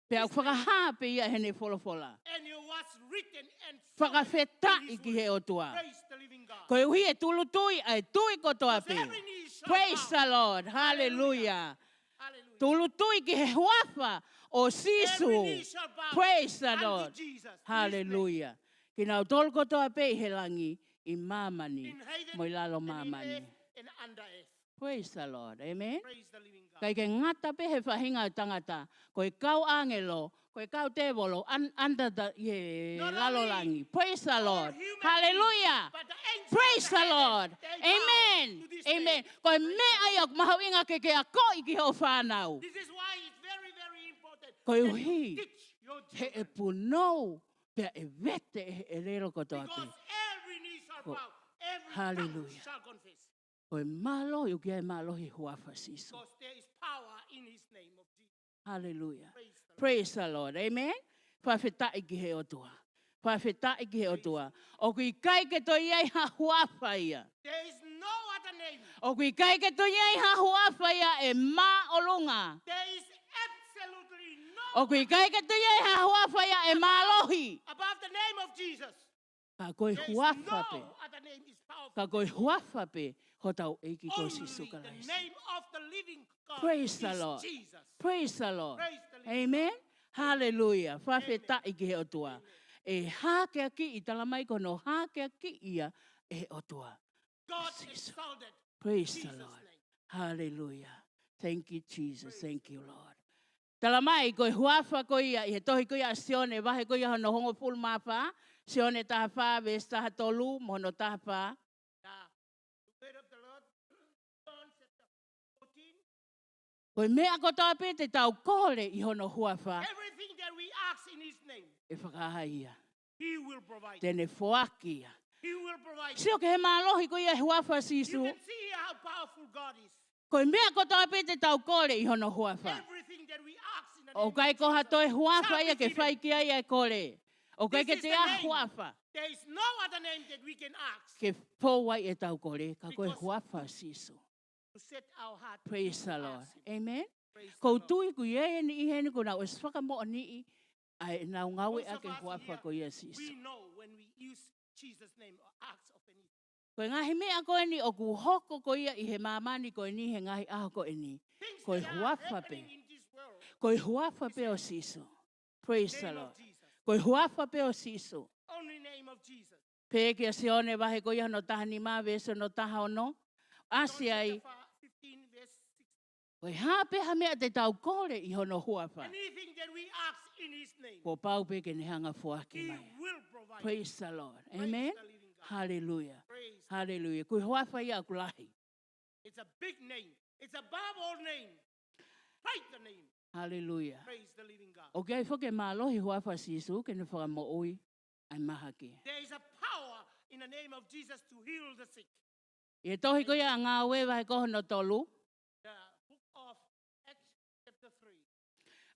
Pe au this name, whakaha pe ia hene wholofola. And it was written and Whakawheta in his i ki he o word. tua. Praise the living God. Ko e uhi e tūlu tui, ai tui koto Because ape. every knee shall Praise bow. the Lord. Hallelujah. Hallelujah. Tulu tui ki he huafa o Every sisu. knee shall bow Praise the unto Lord. Jesus. His name. Hallelujah. Ki nau tolu koto a pe he langi i mamani. In heaven Mo i lalo and in mamani. earth and under earth. Praise the Lord. Amen. Praise the living God. Kai ke ngata pe he whahinga o tangata. Koe kau angelo, koe kau tevolo, under the Not lalolangi. Praise the all Lord. human Hallelujah. beings, but the angels Praise of the heaven, Lord. they bow Amen. to this Amen. day. Koe Praise me the Lord. ayok mahawinga ke ke ako iki ho whanau. This is why it's very, very important Koe that you uhi. teach your He e children. punou. Pea e vete e lero kotoa Because pe. every knee shall Ko- bow, every Hallelujah. tongue shall confess. Koe malo yu kia e malo hi huafa siso. Because there is power in his name of Jesus. Hallelujah. Praise the Lord. Praise the Lord. Amen. Whawhetai ki he otua. Whawhetai ki he otua. O kui kai ke to iai ha huafa ia. There is no other name. O kui kai ke to iai ha huafa ia e ma olunga. There is absolutely no O kui kai ke to iai ha huafa ia e ma alohi. above the name of Jesus. Ka koe There is huafa pe. no other name is powerful. Ka koe huafa pe. Ho tau eiki ko Only sisu the kalaisi. name of the living God Praise is the Lord. Jesus. Praise the Lord. Praise the living Amen. God. Hallelujah. Whawhetai ki he otua. E hake aki i talamai kono hake aki ia e otua. God Jesus. exalted Praise the Jesus' Lord. name. Hallelujah. Thank you, Jesus. Praise Thank you, Lord. Talamai, koe huafa ko ia, i he tohi ko ia sione, wahe ko ia hono hongo pulu mapa, sione taha wha, ves taha tolu, mono taha wha. Now, the word of the Lord, John chapter 14, Koe mea ko toa pe te tau kore i hono huafa, everything that we ask in his name, e whakaha ia. he will provide. Tene whoaki ia. He will provide. Sio ke he mālohi ko ia huafa You sisu, can see here how powerful God is. koe mea ko toa pe te tau kore i hono huafa. Everything that we ask in the O name kai of ko Jesus hatoe huafa shall ia be ke whai given. ki ai e kore. O kai This ke is te the a name. huafa. There is no other name that we can ask Ke pōwai e tau kore, ka koe Because- huafa sisu. to set our heart Praise to the Lord. ask him. Amen. Praise the Ko Lord. tui ku ye ni ihe ni ko na o swaka mo ni ai na ngawe Most of ake us huafa here, ko ye sisu. we know when we use Jesus' name or ask of anything. Ko ngahi mea ko ni o ku hoko ko ia i he mamani ko ni he ngahi aho ko ni. Things Ko that are huafa happening pe. in this world, Ko huafa pe o sisu. Praise the name Lord. of Jesus. Ko huafa pe o sisu. Only name of Jesus. Pe ke sione wahe ko ia no taha ni ma veso no taha ono. John Asi ai, chapter 15 verse 6. ko hape ha mea te tau kore i hono huafa. Anything that we ask in his name, Ko pau pe ke ni hanga fuaki he mai. will provide. Praise the Lord. Praise Amen. the living God. Hallelujah. Praise. Hallelujah. Kui huafa ia kulahi. It's a big name. It's above all name. Fight the name. Hallelujah. Praise the living God. O kai whake mālohi huafa sisu, ke ne whaka oi, ai maha ke. There is a power in the name of Jesus to heal the sick. I tohi ko ia ngā ue wahe koho no tolu, The book of Acts chapter 3.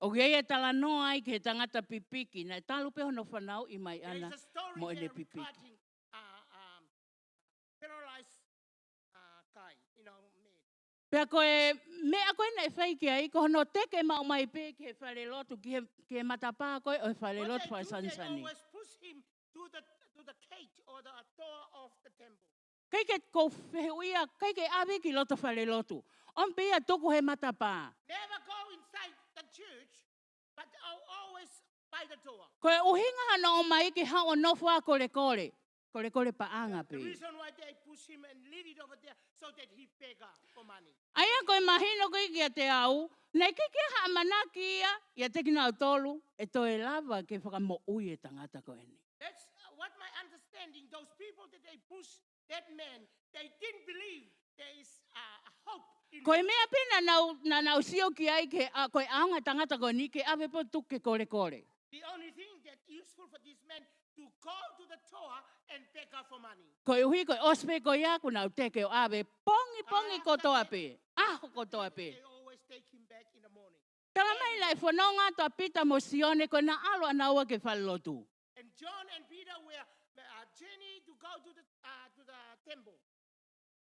o kia ia tala noa ai ke tangata pipiki, na talu pe hono whanau i mai There is ana a story mo ene there pipiki. regarding paralyzed guy, man. Pea koe, mea koe nei whai ki ai, koho no teke mau mai pe ke whare lotu, ke matapā koe o whare What lotu whai they do, they sansani. always push him to the gate or the door of the temple. Kei ke kou whiuia, kei ke awe ki loto whare lotu. On pia toku he matapā. Never go inside the church, but always by the door. Koe uhinga hana o mai ke hao nofu a kore kore. Kore kore paanga The pe. reason why they push him and leave it over there so that he beg for money. Aia koe mahino koe kia te au. Nei ke kia haa manaki ia. Ia te kina au tolu. E toe lava ke whakamo ui e tangata koe ni. That's what my understanding. Those people that they push that man, they didn't believe there is a hope in Koe him. mea pina na nau sio ki ai ke koe aunga tangata koe ni ke awe po tuke kore kore. The only thing that useful for this man to go to the store and beg her for money. Koe uhi koe ospe koe ia ku nau teke o awe. Pongi pongi ko toa pe. Aho ko toa pe. They always take him back in the morning. Tala mai lai whanonga toa pita mo sione koe na alo anaua ke whalotu. And John and Peter were journey to go to the temple.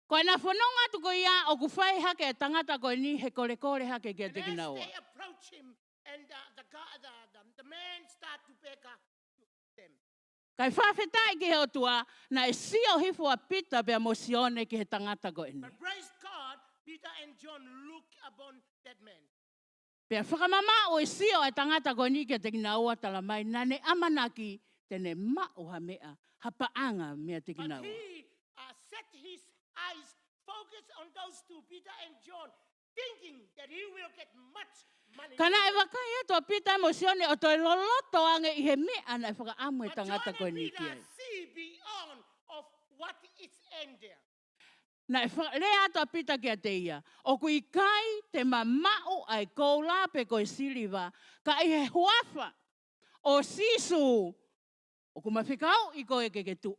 Koe na whanonga tu koe ia o ku whai hake e tangata koe ni he kore kore hake kia And te as kinaua. they approach him, and the man start to beg her to them. Kai whawhetai ki he otua, na e sio hifu a pita pia mo sione ki he tangata koe ni. But praise God, Peter and John look upon that man. Pia whakamama o e sio e tangata koe ni kia te kinaua tala mai, na ne amanaki tene mao ha mea, ha paanga mea te But kinaua. he set his eyes focus on those two, Peter and John, thinking that he will get much money. Kana e wakai ato pita emosione o toi loloto ange i he mea na e whakaamu e But John tangata koe and ni Peter kia. see beyond of what is in there. Na e lea ato pita kia te ia. O kui kai te mamau ai kou lape koe siliva, ka i he huafa o sisu. O kumawhikau i koe ke tu.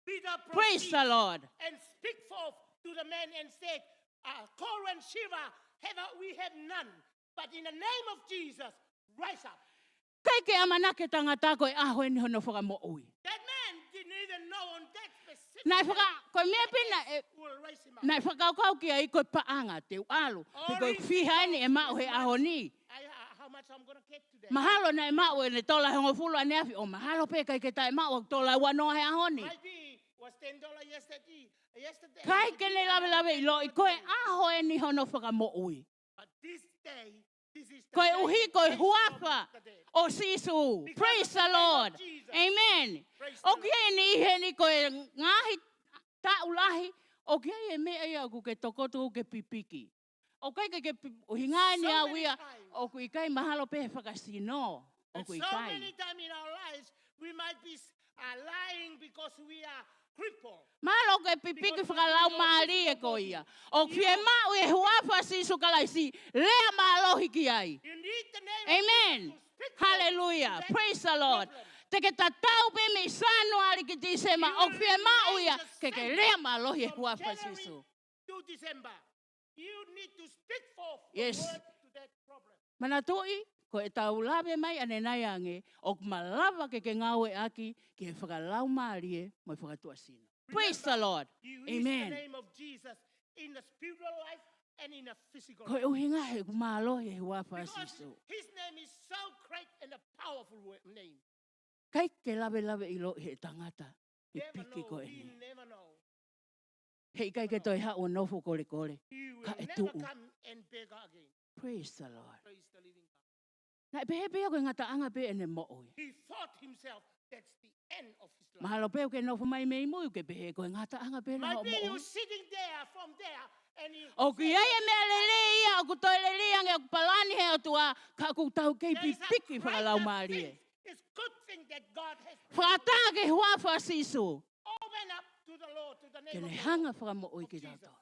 Peter Praise the proceeds Lord. and speak forth to the man and said, Korah and Shiva, we have none. But in the name of Jesus, rise up. Kai ke amana ke tangata koe aho ni hono whakamoui. That man didn't even know on that specific Na e day whaka, koe mea that pina e, this will raise him up. na e whakaukau kia i koe paanga te ualu. Pe koe whiha ni e mau he aho ni. How much I'm going to get today? Mahalo na e mau e ne tola hongo fulu ane afi. O mahalo pe kai ke tae mau tola wanoa he aho ni. Might be was $10 yesterday. Kai ke ne lawe lawe i lo i koe aho e ni hono whakamoui. But this day, this is the Koe day uhi that koe raised huafa from the dead. o sisu. Because Praise of the the name of Lord. Jesus. Amen. Praise the O Lord. kia ni he ni koe ngahi taulahi. O kia e mea ia ku ke tokotu ke pipiki. O kai ke o hingai ni So a many wia. times. O kui kai mahalo pe whakasino. O And kui so kai. many times in our lives, we might be lying because we are crippled. Mahalo ke pipiki Because whakalau of the maari e physical ko body. ia. O kia mau e huafa sisu kalaisi. Lea mahalohi ki ai. You need the name Amen. of Jesus to speak forth Hallelujah. to that Praise the Lord. problem. Te ke tatau pe me sano ali ki te sema You o will fie mau remain ia the ke same lea mahalohi e from huafa January sisu. to December. You need to speak forth Yes. the word to that problem. Manatoi, ko e tau lawe mai ane nai ange, o malawa ke ngau e aki, ke e whakalau maari e, mo e whakatua sino. Praise the Lord. You use the Amen. name of Jesus in the spiritual life and in the physical Ko e life. uhinga he kumalo e huafa Because sisu. his name is so great and a powerful name. Kai ke lawe lawe ilo he tangata, i Never piki ko know. e We ni. never know. Hei kai ke toi hao nofo kore kore. He will Ka e never tuu. come and beg again. Praise the Lord. Praise the living God. Na e pehe pehe ko e ngata anga pe ene mo oi. He thought himself that's the end of his life. Mahalo pe ke nofo mai mei mui ke pehe ko e ngata anga pe na Might ho be mo you oi. sitting there from there and you O ki say, ai e mea lele ia, o ku toi lele ia nge o ku palani he o tua, ka ku tau kei there is a pipiki whakalau greater maari thing. e. It's good thing that God has Whakata ke huafa sisu. open up to the Lord, to the Ke name le of the hanga Lord. whakamo oi of ki Jesus. tato.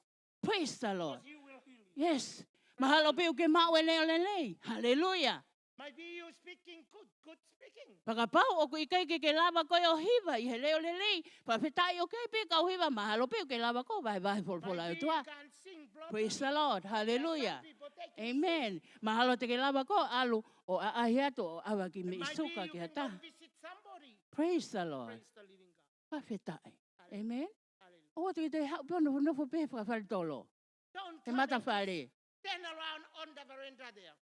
Praise the Lord. Because he will heal you. Yes. Mahalo pe ke mau e leo lelei. Hallelujah. Might be you speaking good speaking. Pakapau o ku ikai ke lava koe o hiva i he leo lelei. Pawhetai o kei pe ka o hiva. Mahalo pe ke lava ko vai vai folfola e Might be tua. you can sing properly. Praise the Lord. There are Hallelujah. some people they can Amen. Mahalo te ke lava ko alu o a ahiato o awa ki sing. me Might be isuka you ki can hata. go visit somebody. Praise the Lord. Praise the living God. Pawhetai. Amen. Hallelujah. O te te hau pono no fo pe whakawhare tolo. Don't Te come mata and just whare. stand around on the veranda there.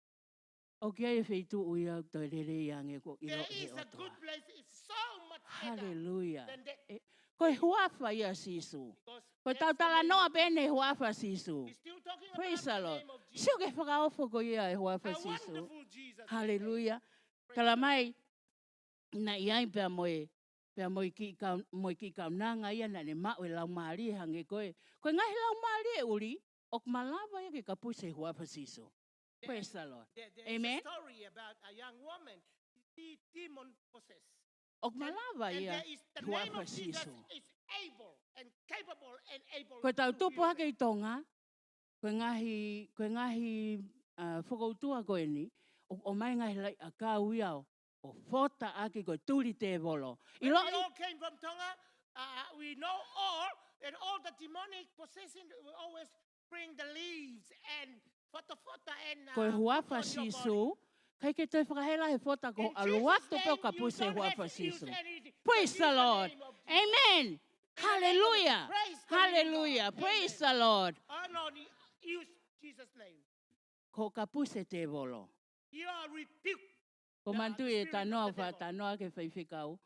O kia e wheitu uia toi rere i ange ko ilo There e is a otoa. good place. It's so much better Hallelujah. than that. E, koe huafa ia sisu. Because Koe that's tau the tala name noa of pene huafa sisu. He's still talking Praise the about the Lord. name of Jesus. Sio ke whakaofo ko ia e huafa A sisu. wonderful Jesus. we Hallelujah. say. Praise Kala the mai, na iai pia moe ki kaunanga ia na ne mau e lau maari e hange koe. Koe ngahi lau maari e uri, o kumalawa ia ke kapuse huafa sisu. Praise the Lord. There Amen. is a story about a young woman, demon possessed. O kumalawa And ia there is the name huafa of Jesus sisu. is able and capable and able Koe tau to tupu heal hake i tonga, koe ngahi whakautua koe ni, o mai ngahi lai a kau iau, o fota ake koe turi te volo. I When we loi, all came from Tonga, we know all, and all the demonic possession will always bring the leaves and fota and koe put huafa on your body. sisu, kai ke te whakahela he fota ko In aluatu Jesus' peo name, ka you puse don't have huafa to use sisu. anything. Praise Just the use Lord. name of Jesus. Amen. In the name of- Hallelujah. Praise the living Hallelujah. God. Praise Amen. the Lord. Oh, no, use Jesus' name. Ko ka puse te volo. You are rebuked. Ko The mantu e spirit tanoa of the wha devil. tanoa ke whaiwhikau.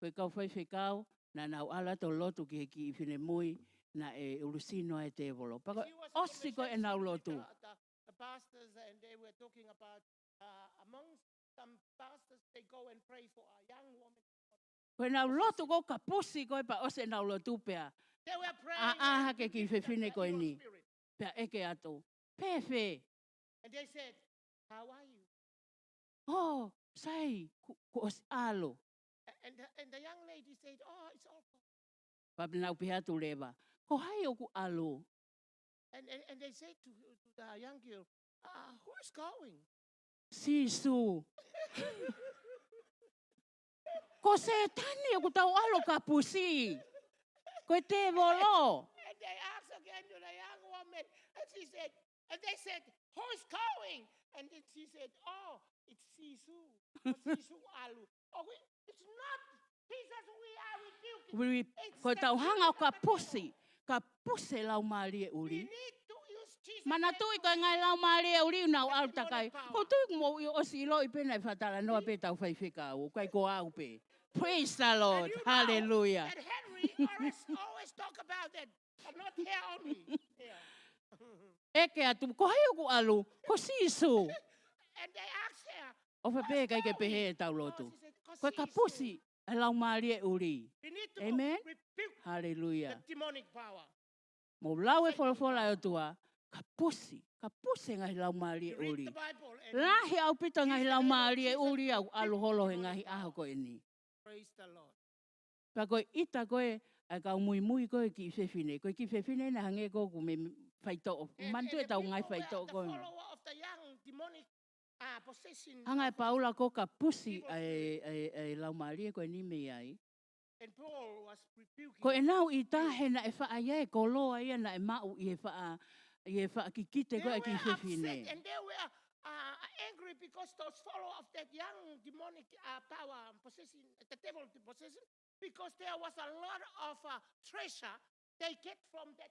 Koe kau whaiwhikau, na nau ala to lotu ki i whine mui, na e urusino e te volo. Pako She was a osi ko e nau conversation with lotu. the pastors, and they were talking about amongst some pastors, they go and pray for a young woman. Koe nau lotu ko ka pusi koe pa ose nau lotu pea. They were praying. aha and ke ki rebuking whewhine the koe evil ni. spirit. Pea eke ato. Pepe. And they said, how are you? Oh, sai, ku os alo. And the young lady said, oh, it's all gone. Papinau piha tu lewa. Ko hai o ku alo. And they said to the young girl, who is going? Sisu. Ko se tani o ku tau alo ka pusi. Ko te volo. And they asked again to the young woman, and she said, and they said, who is going? And then she said, oh, it's Sisu. Or Sisu Alu. Oh, it's not Jesus we are rebuking. It's Ko the tau hanga o spirit ka of the devil. pusi. Ka pusi lau maari e We uri. need to use Jesus. Mana name tui to ko ngai lau maari e uri unau the au demonic takai. power. Ko tui mo i o silo i pena i whatala noa pe tau whaiwhika au. Kai ko au pe. Praise the And Lord. you know Hallelujah. that Henry always talk about that, but not here only. Here. Eke atu, ko hai o ku alu. Ko sisu. And they asked her, O whape kai ke going? pehe e tau oh, lotu. she said, Ko ka "Kasi pusi Sisu." e lau maari e uri. We need to Amen. rebuke the Hallelujah. demonic power. Mo lau e Satan wholofola power. e tua. Ka pusi ngai lau maari e You read uri. the Bible and Lahi au pita use ngai the lau name of maari e Jesus uri to au alu rebuke holo the he demonic ngahi aho power. ko e ni. Praise the Lord. Pa koe ita koe ai kau mui koe ki whewhine. Koe ki whewhine na hange ko ku me whaito. Mantu e the tau people ngai were whaito the koe. follower of the young demonic possession. Hangai paula ko ka pusi evil spirit. ai lau maari e koe ni me ai. And Paul was rebuking. Ko e nau i tahe na e wha ia e koloa ia na e mau i e wha kikite They koe were ki upset whewhine. and they were angry because those follow of that young demonic power possessing the devil possession, because there was a lot of treasure they get from that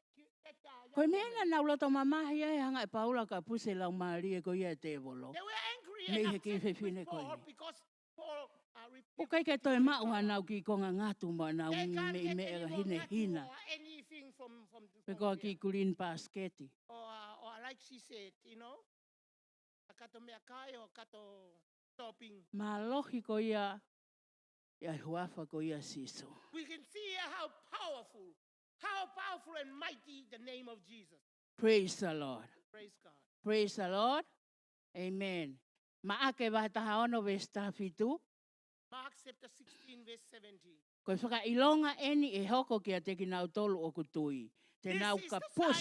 Koe young mea woman. na loto mamahi ai hanga e paula ka pusi lau maari e koe ia e te volo. They were angry Me and he ki upset whewhine with koe Paul ni. because Paul O rebuked kai the kai toi demonic mau power. hanau ki konga ngatu ma nau They can't me get me any e more hine ngatu hina. or anything from Me koa here. ki kulin pasketi. Or like she said, kato mea kai o kato topping. Malohi ko ia ia huafa ko ia siso. We can see how powerful and mighty the name of Jesus. Praise the Lord. Praise God. Praise the Lord. Amen. Maake wahe taha ono vesta fitu. Mark chapter 16, verse 17. Koe whakailonga eni e hoko kia te kinau tolu o kutui. Te This nau is ka the pus.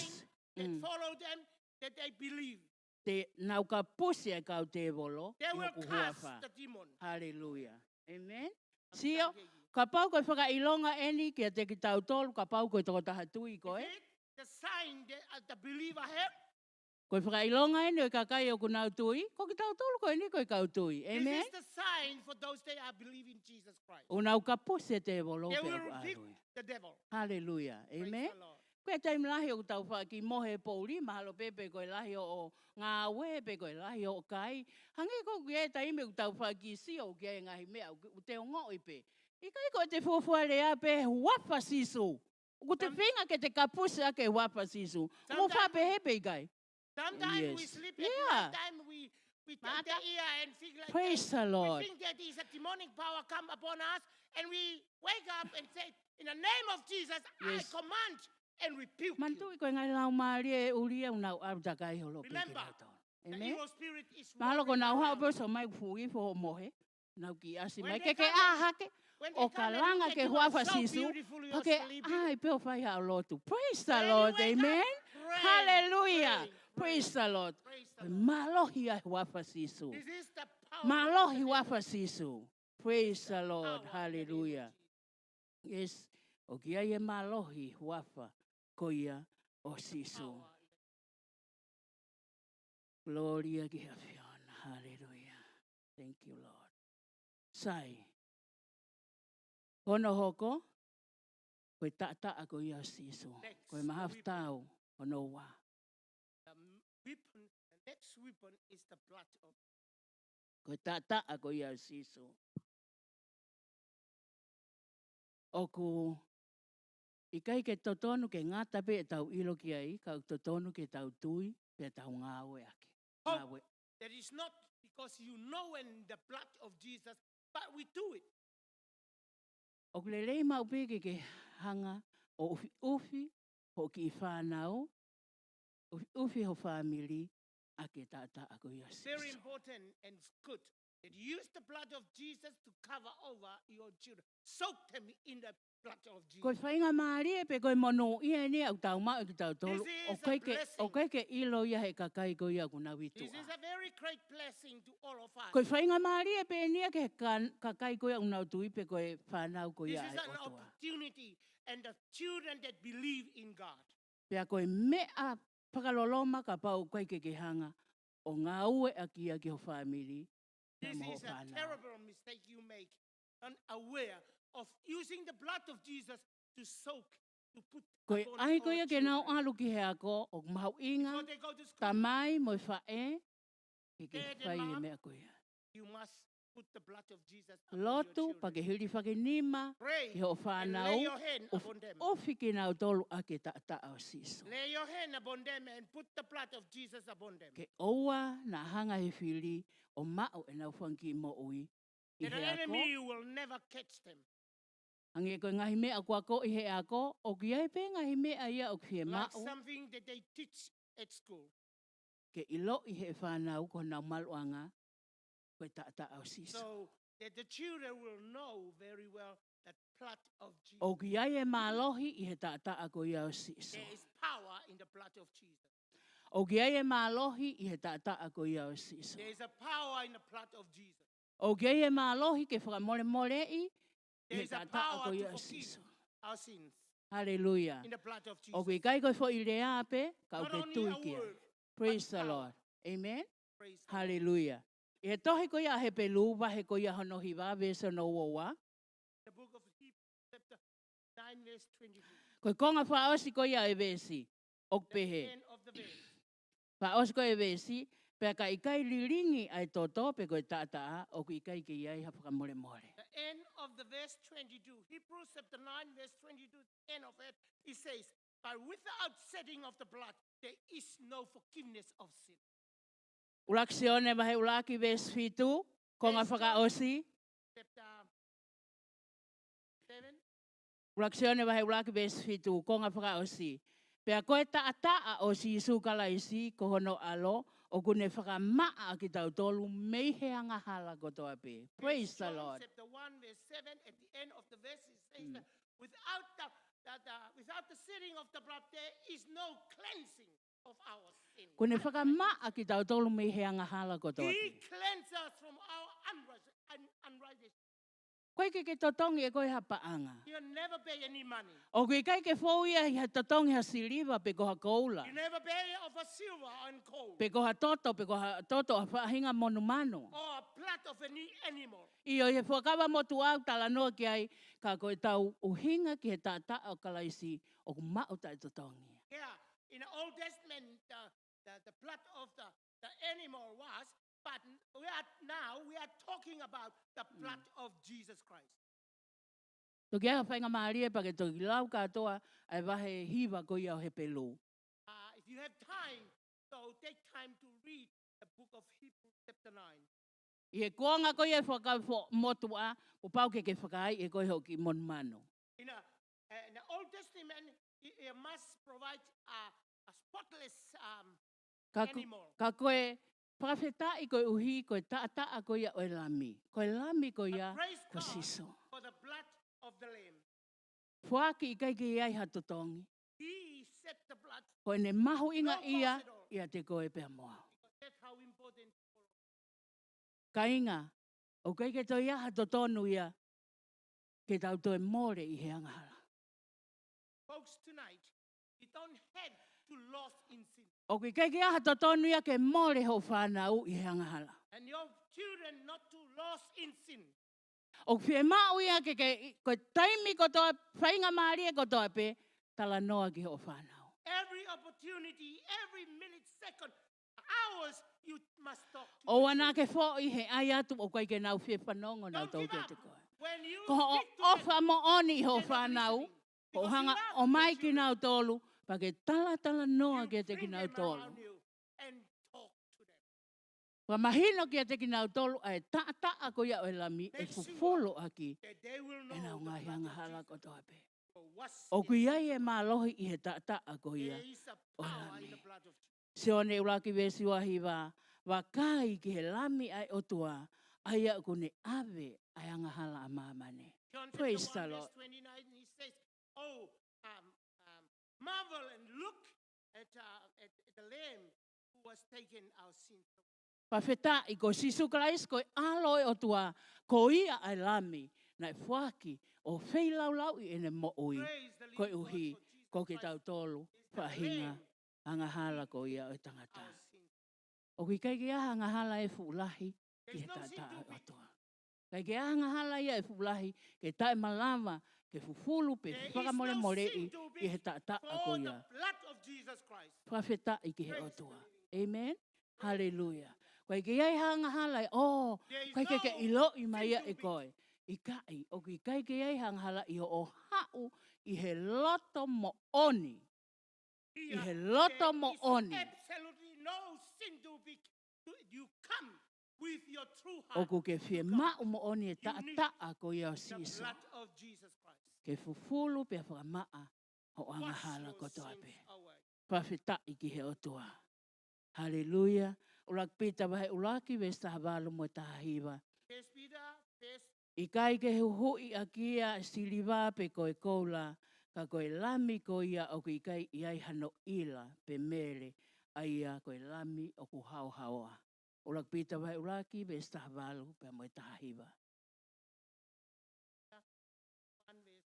sign that follow them, that they believe. Te nau ka pusi e kau te volo. They I will hoku cast huafa. the demon. Hallelujah. Amen. Sio, ka pau koe whakailonga eni kia te ki tau tolu, ka pau koe toko taha tui koe. Is it the sign that the believer have? Koe whakailonga eni o kakai o kunau tui, ko ki tau tolu koe ni koe kau tui. Amen. This is the sign for those that are believing Jesus Christ. O nau ka pusi e te volo They pe will aku rebuke arui. the devil. Hallelujah. Praise Amen. the Lord. Koe taim lahi o tau whaki mohe pouri, mahalo pepe koe lahi o ngā we, pe koe lahi o kai. Hangi ko kia taime o tau whaki si o kia ngahi mea, o te ongo i pe. I kai koe te fuafua lea pe huapa sisu. Ko te whinga ke te kapusi ake huapa sisu. Mo whape hepe i kai. Sometimes we Yes. sleep at Yeah. night time, we take Mata. the ear and think like Praise that. the Lord. We think that is a demonic power come upon us, and we wake up and say, in the name of Jesus, Yes. I command and rebuke you. Mantu i koe ngai lau maari e uria unau au takai holo pe ki Remember, rau tau. the Amen. evil spirit is Mahalo ko walking nau hao around. pe so mai fugi fo mohe. Nau ki asi When mai they ke come and- ahake. When they O come and kalanga look at ke you huafa so sisu. beautiful you're Pake sleeping, ai pe o whai hao lotu. Praise the when Lord. you wake Amen. up, pray, Hallelujah. pray, pray. Praise the Lord. Praise the Koe Lord. malohi ai huafa sisu. This is the power. Malohi huafa sisu. Praise the Power Lord. in the name of Hallelujah. Jesus. Yes. O kia ye malohi huafa koia o sisu. Power. Gloria ki hafiona. Hallelujah. Thank you, Lord. Sai. Kono hoko. Koe tata a koe ia sisu. Next, Koe the mahaftau. Ono wa. The next weapon is the blood of Koe tata a koe ia sisu. Oku. I kai ke totonu ke ngata pe e tau ilo ki ai. Kau totonu ke tau tui. Pe tau ngāwe ake. hope. Ngāwe. That is not because you know in the blood of Jesus, but we do it. O le lei mau peke ke hanga o ufi ho ki whanau, ufi ho family, a ke tata a ko ia Very siso. important and it's good that you use the blood of Jesus to cover over your children. Soak them in the blood of Koe Jesus. whainga maari e pe koe mono ia ni au tau mau ki tau tolu. This O is a koe ke, o blessing. koe ke ilo ia he kakai ko ia kuna witua. This is a very great blessing to all of us. Koe whainga maari e pe nia ke kakai ko ia una utui pe koe whanau ko This ia is e an otoa. opportunity and the children that believe in God. Pea koe mea whakaloloma ka pau koe ke hanga o ngā ue a kia ki ho whamiri na This moho is a whanau. terrible mistake you make, unaware of using the blood of Jesus to soak, to put Koe upon ai koe our ke nau children. alu ki he ako o mahau inga, Before they go to school, tamai mo whae, ke Dad and whai e Mom, mea koe. you must put the blood of Jesus upon your Lotu, pa ke children. hiri whake nima, Pray ki ho and lay whanau, your hand o upon them. ofi ki nau tolu a ke ta o siso. Lay your hand upon them and put the blood of Jesus upon them. Ke oua na hanga he whiri o mao e nau whanki mo ui. I And the he ako, enemy will never catch them. ange koe ngahi mea kua ko i he ako, o ki ai pe ngahi mea ia o ki he Like mao, something that they teach at school. ke ilo i he whanau ko nau maluanga, koe ta o siso. So that the children will know very well the blood of Jesus. O ki ai e mālohi i he ta a ko ia o siso. There is power in the blood of Jesus. O ki ai e mālohi i he ta a ko ia o siso. There is a power in the blood of Jesus. O ki ai e mālohi ke whakamore more i, i There he is a ta a power ko to ia o forgive siso. our sins Hallelujah. in the blood of Jesus. O ki kai koe fo i rea ape, ka Not uke only tui a kia. word, Praise but the power. Lord. Amen. Praise the Lord. Hallelujah. E tohi ko ia he pelu, wahe ko ia hono hiwa, vesa no wa. The book of Hebrews, chapter 9, verse 22. Koe konga whaosi ko ia e vesi, ok The pehe. end of the verse. Whaosi ko e vesi, pea ka ikai liringi ai toto pe koe tata o ku ikai ki iai hapaka more more. The end of the verse 22. Hebrews chapter 9, verse 22, end of it, it says, but without shedding of the blood, there is no forgiveness of sin. Ulaksione wahe ulaki ves fitu, konga Verse whakaosi. Chapter 7. Ulaksione wahe ulaki ves fitu, konga whakaosi. Pea koe taa o si isu kalaisi, ko hono alo, o kune whakamaa ki tau tolu, mei he anga hala kotoa pe. Praise the John Lord. chapter 1, verse 7, at the end of the verse, it says that without the shedding of the blood, there is no cleansing of our sin. Kune whakamaa ki tau tolu, mei he anga hala kotoa He pe. cleanses us from our unrighteousness. Koe ke totongi e koe hapaanga. You never pay any money. O kui kai ke fōia i ha totongi ha siliva pe ko ha koula. You never pay of a silver and gold Pe ko ha toto a whahinga monu manu. or a blood of any animal. I o he whakawa motu au tala noa ki ai ka koe tau uhinga ki he tata o kalaisi o ku mao tai totongi. Yeah, in the Old Testament, the blood of the animal was, but we are talking about the blood of Jesus Christ. Toki aha whainga maarie pa ke toki lau katoa ai wahe hiwa ko ia o he pelu. If you have time, so take time to read the book of Hebrews chapter 9. I he kuanga ko ia whakau motu a o pau ke whakai e koe hoki mon manu. In the Old Testament, you must provide a spotless animal. Ka koe whakawheta i koe uhi koe taa ko ia o e lami. Koe lami ko ia Praise ko God siso. for the blood of the Lamb. Whaki i kai ki ai ha totongi. He set the blood. Koe ne mahu inga No ia cost at all. ia te koe pēr moa. Because that's how important. Ka inga, o kai ke toi aha totonu ia ke tau toi more i he angahara. Folks, tonight, you don't have to lose in sin. O kai ke aha totonu ia ke more ho whanau i he angahara. And your children not to lose in sin. O whie mau ia ke koe taimi ko toa whainga maari e ko toa pe tala noa ki ho whanau. Every opportunity, every minute, second, hours, you must talk to O your wana children. ke fo i he ai atu o kai ke nau whie whanongo nau Don't tau give ke up. te koe. When you Ko ho speak to ofa them, mo oni ho they're not whanau, listening. o Because hanga you love o your mai ki children. nau tolu, pa ke tala noa You ki te ki bring nau them tolu. around you and talk to them. Wa mahino ki te ki nau tolu ai ta ko ia o e lami e Make sure fufolo aki that they will e nau know the ngai blood hanga of hala Jesus. ko toa pe. or wash O their kui sins ai e away. mālohi i he tātaa ko ia. There is a o power in lami. the blood of Jesus. Se o ne uraki vesi wahi wa kai ki he lami ai otua, ai a kune ave ai angahala a mamane. John chapter Praise 1 the verse Lord. 29, he says, oh, marvel and look at the Lamb who was taken our sins away. Pawheta i ko Sisu Christ ko aloe o tua ko ia ai lami na fuaki o Feiloaki i ene mo'ui Praise the ko living God uhi for Jesus ko ki Christ tau tolu is the whahinga Lamb angahala ko ia o tangata. our sins. O ki kai ki aha angahala e fuulahi ki There's he no sin tata too o big. tua. Kai ki aha angahala ia e fuulahi ke tae malama ke fufulu pe There is whakamole no more sin i too ki he big tata for ko the ia. blood of Jesus Christ. Pawheta i ki he o Praise the tua. living Amen. Hallelujah. Koe ki ai hanga hala oh, There is koe ke no ilo i mai sin e too big. koe. I kai, o ki kai ki ai hanga hala i o hau i he loto mo oni. I he loto mo oni. Absolutely no sin too big. You come with your true O heart ku ke fie to mau God. mo oni e You ta need ta ko i o the siso. blood of Jesus Christ. Ke fufulu pe whakamaa o anga Wash hala your ko toa sins pe. away. Pawheta i ki he o tua. Hallelujah. Ulak pita wahe ulaki ve stahawalu mo tahiwa. First Peter, first I kai ke hui a kia siliva pe koe koula, ka koe lami ko ia o ki kai iai hano ila pe mere a ia koe lami o ku hao haoa. O lak pita vai uraki be stahavalu pe moe tahiwa. one verse.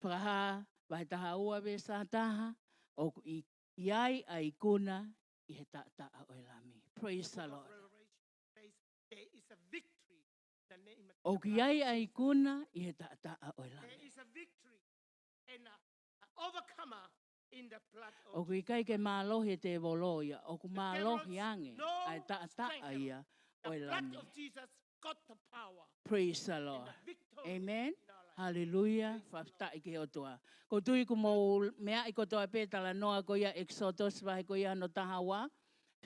Praha vai taha ua be sa taha o ku iai a ikuna i he taata o lami. Praise The the book Lord. of Revelation says there is a victory in the name of O the ki blood ai of a Jesus. ikuna i he taata o There lami. is a victory and an overcomer in the blood O of kui Jesus. kai ke mālohi te voloia, o ku The mālohi devil's ange, no ai taata strength. ia o The i blood lami. of Jesus got the power Praise the and Lord. the victory Amen. in our life. Hallelujah. Praise the Whafta i ke o toa. Ko tui ku mō mea i ko toa pētala noa ko ia Exodus wahe ko ia no tahawa.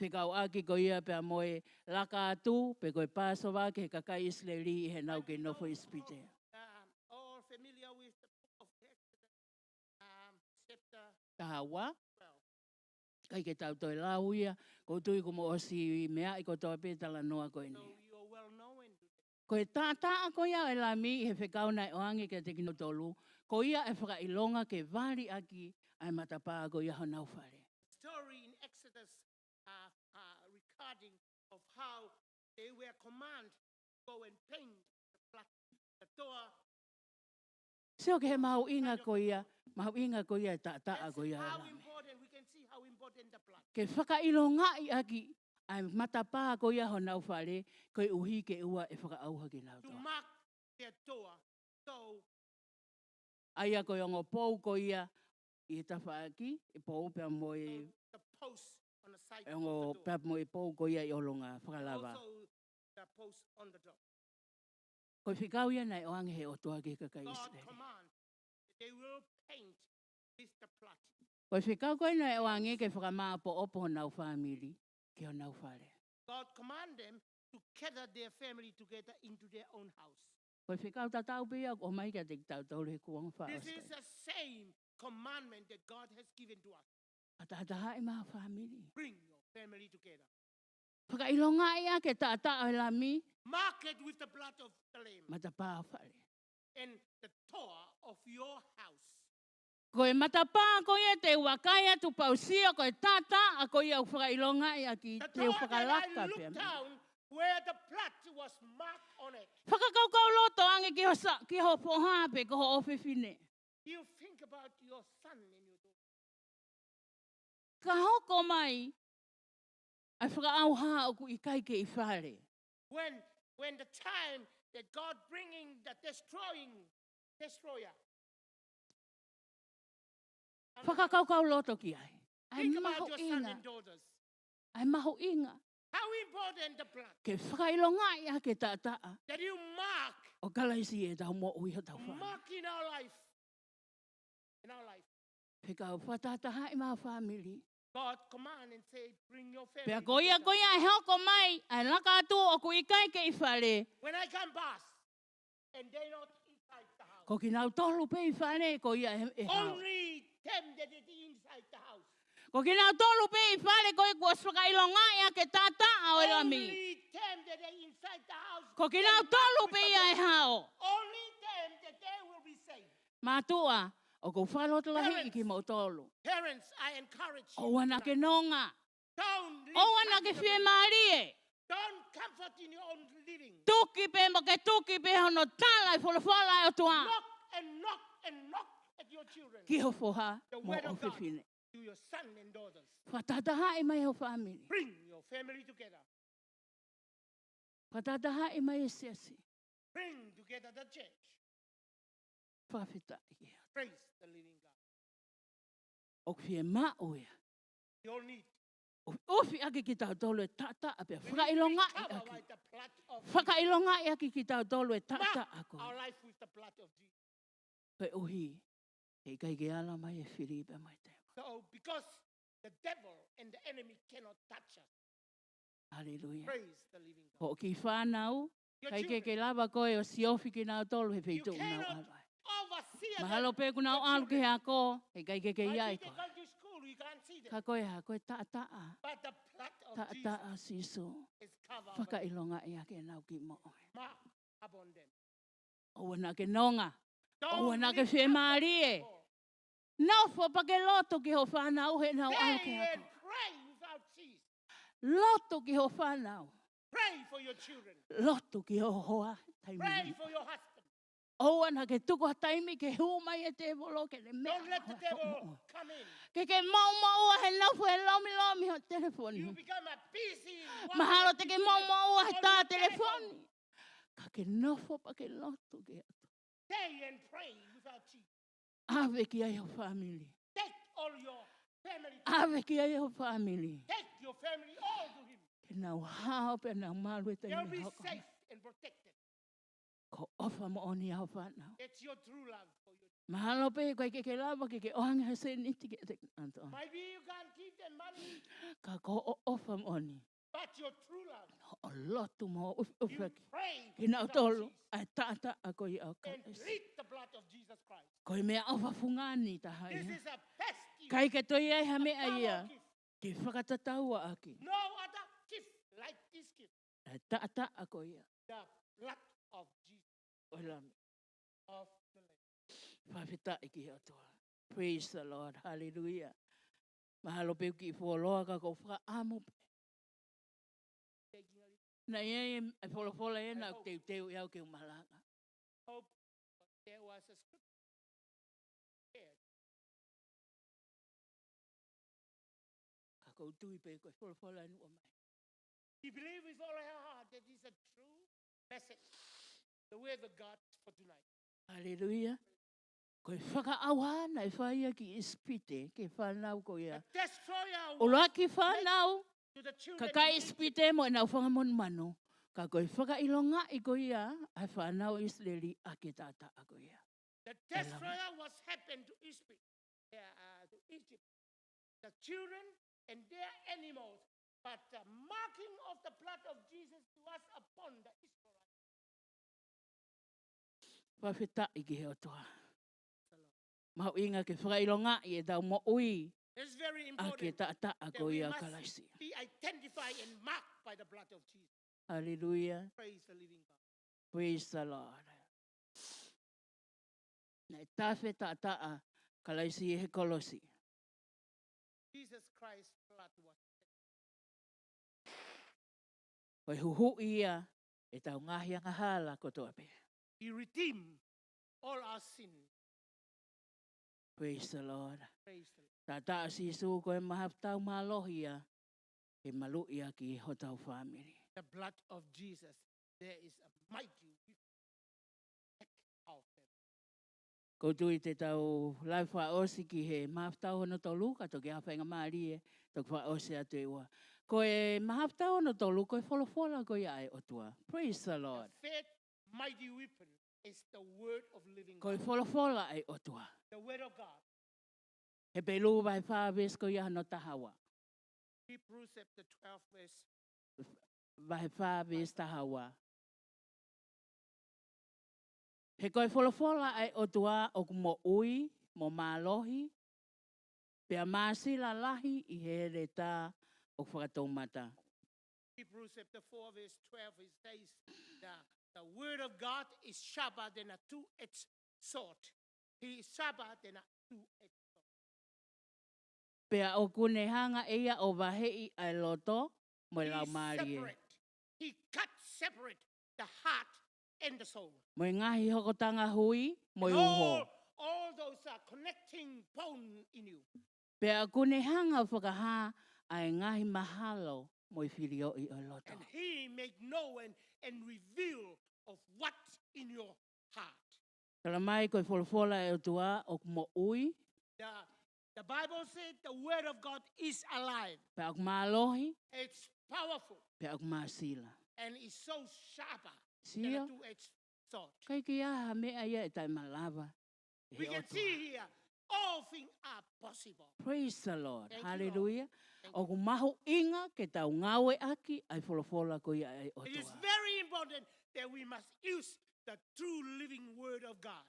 Whikau aki ko ia pia moe laka atu, pe koe Passover ke kakai Israeli i he nau And ke we know nofo ispite. all familiar with the book of Exodus, chapter Tahawa. 12. Kai ke tau toi lau ia. Ko tui ku mō osi mea i ko toa pētala noa ko So ini. you are well known today. Ko e tātaa ko ia e la mi he whekau nei oange ke te kino tolu. Ko ia e whakailonga ke wari aki ai matapā ko ia honau whare. Story in Exodus recording of how they were commanded to go and paint the door. Seo ke he mahu inga ko ia e tātaa That's ko ia e how la mi. important, we can see how important the blood. Ke whakailonga i aki ai matapā ko ia honau whare ko i uhi ke ua e whakaauha ki nau To toa. mark their door. So Aia ko i ongo pou ko ia i ta whaaki, i pou pia moe, the post on the side e of ongo the door. pia moe pou ko ia i olonga whakalawa. Also the post on the door. Ko i whikau ia nei oange he o toa ke kakai God Israeli. command they will paint with the blood. Ko i whikau koe nei oange ke whakamā po opo nau whamiri ke o nau whare. God command them to gather their family together into their own house. Ko i whikau tatau pia o mai ka te tau tau le kuang This is whaoskai. the same commandment that God has given to us. Atataha i maha whamiri. Bring your family together. Whakailonga ia ke tātaa o lami, Mark it with the blood of the Lamb matapā o whare. and the door of your house. Ko e matapā ko ia te wakaya tu pausia ko e tata a ko ia o whakailonga ia ki The te door that whakalaka I pia. looked down where the blood was marked on it. Whakakaukau loto ange ki ho pohape ko ho ofifine. You think about your son and your daughter. Ka hoko mai, ai whakaauha o ku i kai ke i whare. When the time that God bringing the destroyer. Whakakaukau loto ki ai. Ai Think about maho your son inga. and daughters. Ai maho inga. How important the blood Ke whakailonga ia ke tātaa. that you mark, O kalaisi e tau mo ui ho tau whare. mark in our life. In our life. Whikau whatataha i maha whamiri. God command and say, bring your family Pea ko ia together. e hoko mai, ai laka atu o ku i kai ke i whare. When I come past and they not inside the house. Ko ki nau tolu pe I whane ko ia e hao. Only them that is inside the house. Ko ki nau tolu pe I whane ko I kuas whakailonga ia ke tata a o rami. Only them that are inside the house. Ko ki can nau walk tolu with pe the ia e Lord. hao. Only them that they will be saved. Mātua, o ko whalota lahi I ki mo tolu. Parents, I encourage you. O ana ke tonight. nonga. Don't live O ana ke under the whie burden. marie. Don't comfort in your own living. Tuki pe mo ke tuki pe hono tala I whala o tua. Knock and knock and knock at your children. Ki ho foha The mo word o of God whiwhine. to your son and daughters. Whatataha I mai ho family. Bring your family together. Whatataha I mai e siasi. Bring together the church. Whawhita I ki hea. Praise the living God. O whie ma o ia. We all need. O ofi ake ki tau tolu e tata a pia. We need to be Whakailonga I covered ake. by the blood of Jesus. Whakailonga I ake ki tau tolu e tata Mark ako. our life with the blood of Jesus. Kai ohi. Hei kai ke ala mai e whiribe mai te. So, because the devil and the enemy cannot touch us. Hallelujah. Praise the living God. Ho ki whanau. Your Kai ke children, lava koe o si ofi ki nau tolu he you peitu nau cannot alai. oversee Mahalo them. pe ku nau Your alu ki children. hea ko. Hei kai ke But iai if they ko. go to school, you can't see them. Ka koe ha koe tata a. But the blood of Tata a Jesus siso. is covered over them. Whakailonga I ake nau ki mo. Mark upon them. O wana ke nonga. O Don't wana ke live whie under marie. control. Nau fo pa ke loto ki ho whanau he nau alu ke Pray ako. and pray without cease. Loto ki ho whanau. Pray for your children. Loto ki ho hoa. Pray Taimi. for your husband. O ana ke tuko taimi ke hu mai e te volo ke le mea. Don't let the devil come in. Ke mau ua he naufu he lomi ho telefoni. You become a busy woman Mahalo and te ke busy mau ua he on tā your telephone. telefoni. Ka ke nofo pa ke loto ke atu. Stay and pray without cease. Ave ki ai ho family. Take all your family. to Ave ki ai ho family. Take your family all to him. Ke nau hao pe nau malu e te They'll be me hoko. safe and protected. Ko ofa mo oni au whanau. It's your true love for you. Mahalo pe koe ke lava ke ohanga he se niti ke te anto. Maybe you can't give them money, Ka ko o ofa mo oni. but your true love. O lotu mo You ufaki. pray Ki nau without tolu. cease Ai tata a koe au ka. and plead the blood of Jesus Christ. Koe mea ofa fungani ta hai. This is a best gift. Kai ke toi ai ha mea Power ia. gift. Ki whakatataua aki. No other gift like this gift. Ai tata a koe ia. The blood of Jesus O lami. of the Lamb. Whawhita i ki atua. Praise the Lord. Hallelujah. Mahalo peu ki fuoloa ka ko whaka amo pe. Na ia e wholofola e na teu teu iau ke umalanga. Hope there was a scripture shared. Ka koutui pe koe wholofola nu o mai. We believe with all our heart that is a true message, the word of God for tonight. Hallelujah. Koe whakaawa na e whaia ki ispite ke whanau ko ia. The destroyer O was loa ki whanau. to the Ka children kai of Egypt. ispite mo e nau whangamon mano. Ka koe whakailonga i ko ia. Ai whanau Israeli a ke tata a ko ia. The destroyer was happened to Egypt. To Egypt. The children and their animals. But the marking of the blood of Jesus was upon the Israelites. Whawhita i ki heo toa. Mau inga ke whakailonga i e tau mo ui. It's very A ke important tata a that ko we ia must kalaisi. be identified and marked by the blood of Jesus. Hallelujah. Praise the living God. Praise the Lord. Nei tawhe tata a kalaisi e he kolosi. Jesus Christ's blood was Koe huhu ia e tau ngahi anga hala ko toa pe. He redeemed all our sin. Praise the Lord. Praise the Lord. Tata a sisu koe mahaftau malohi ia. E malu ia ki hotau family. The blood of Jesus. There is a mighty protect our family. Ko tui te tau lai wha osi ki he mahaftau hono tolu ka toki hawhainga maari e toki wha osi atu e ua. Ko e mahaftau hono tolu ko e wholofola ko ia e otua. Praise the Lord. The faith mighty weapon is the word of living Ko e God. wholofola e otua. The word of God. He pelu vai whawes ko ia no tahawa. Hebrews chapter 12 verse. Vai whawes tahawa. He koe wholofola ai o tua o mo ui, mo mālohi, pia māsila lahi I he re tā o whakatau mata. Hebrews chapter 4, verse 12, it says, the word of God is sharper than a two-edged sword. He is sharper than a two-edged sword. Pea o kune hanga ia o wahei ai loto, mo He lau maari e. separate. He cut separate the heart and the soul. Mo ngahi hokotanga hui, mo And uho. all those are connecting bone in you. Pea kune hanga o whakaha ai ngahi mahalo mo I whirio I o loto. And he make known and reveal of what's in your heart. Kala mai koe wholofola e o tua o mo ui, The Bible said the word of God is alive. pea o mālohi, It's powerful pea o māsila. and it's so sharper than Sia, a two-edged sword. kai ki aha mea ia e tai malawa. E We he can otoa. see here, all things are possible. Praise the Lord. Thank you, Hallelujah. Thank O ku mahu inga ke tau ngawe aki ai wholofola ko ia ai It is otoa. very important that we must use the true living word of God.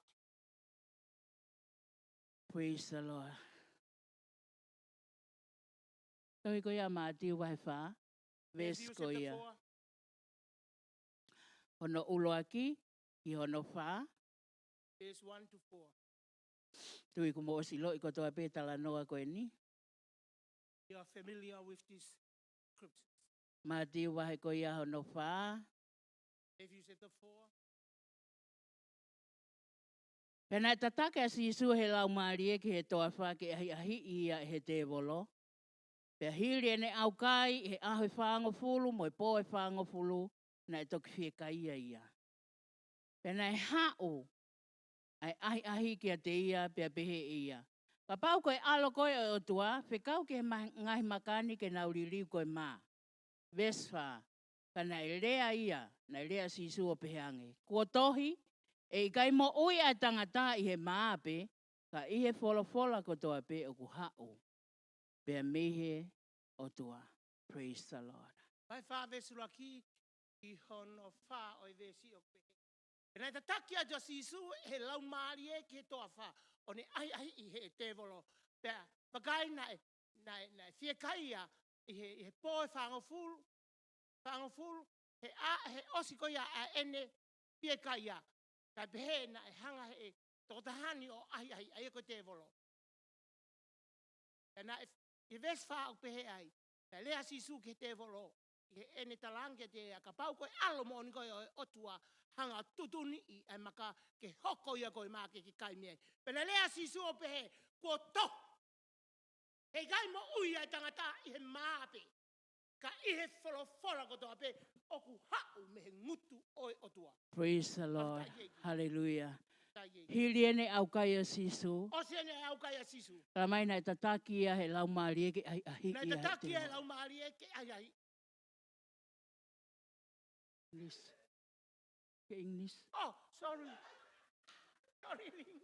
Praise the Lord. Toi ko ia mātiu wahe whā. Ves Matthew ko chapter ia. 4, Hono ulo aki, I hono whā. verse 1 to 4. Tui ku mo osilo I kotoa pētala noa koe ni. You are familiar with these scriptures. Mātiu wahe ko ia hono whā. Matthew chapter 4, Pena tatake a sisu he lau marie ki he toa whā ke ahi ahi ia he te volo. Pea hiri ene au kai he aho whaango fulu mo e po e whaango fulu na e toki whie kai ia. Pena e hao ai ahi ahi ki a te ia pea pehe ia. Ka pau koe alo koe o tua, whekau ke he ngahi makani ke nauririu koe mā. Vesfa, ka na e rea ia, na e rea sisu o peheange. Kua tohi, e kai mo ui a tangata I he maape, ka I he wholofola ko toa pe o ku hao. Pea mehe o tua. Praise the Lord. my father Feiloaki, I hono wha o I vesi o pehe. E nei tataki a Josi Isu, he lau maari e ki he toa wha, o ne ai ai I he te volo. Pea, pakai na whie kai ia, I he po e whango fulu, he osi ko ia a ene whie kai ia. Kai pehe na e hanga he tokotahani o ai ko te volo. E na e ves wha o pehe ai, na lea sisu ki te volo, I he ene talange te a ka pau koe alo mo ni koe o otua hanga tutuni I ai maka ke hoko ia koe mā ke kai mea. Pena lea sisu o pehe, ko to. He kai mo ui ai tangata I he māpe. Ka I he wholofola ko toa pe, oku hau me he ngutu o otua. Praise the Lord. Hallelujah. Tai ye. Hiri ene au kai o sisu. O se ne au kai a sisu. Ka mai na e tataki ia he lau maari e ke ai ahi Na ia he tataki te e volo. lau maari e ke ai ai. English. Ke English. Oh, sorry. Sorry, Ling.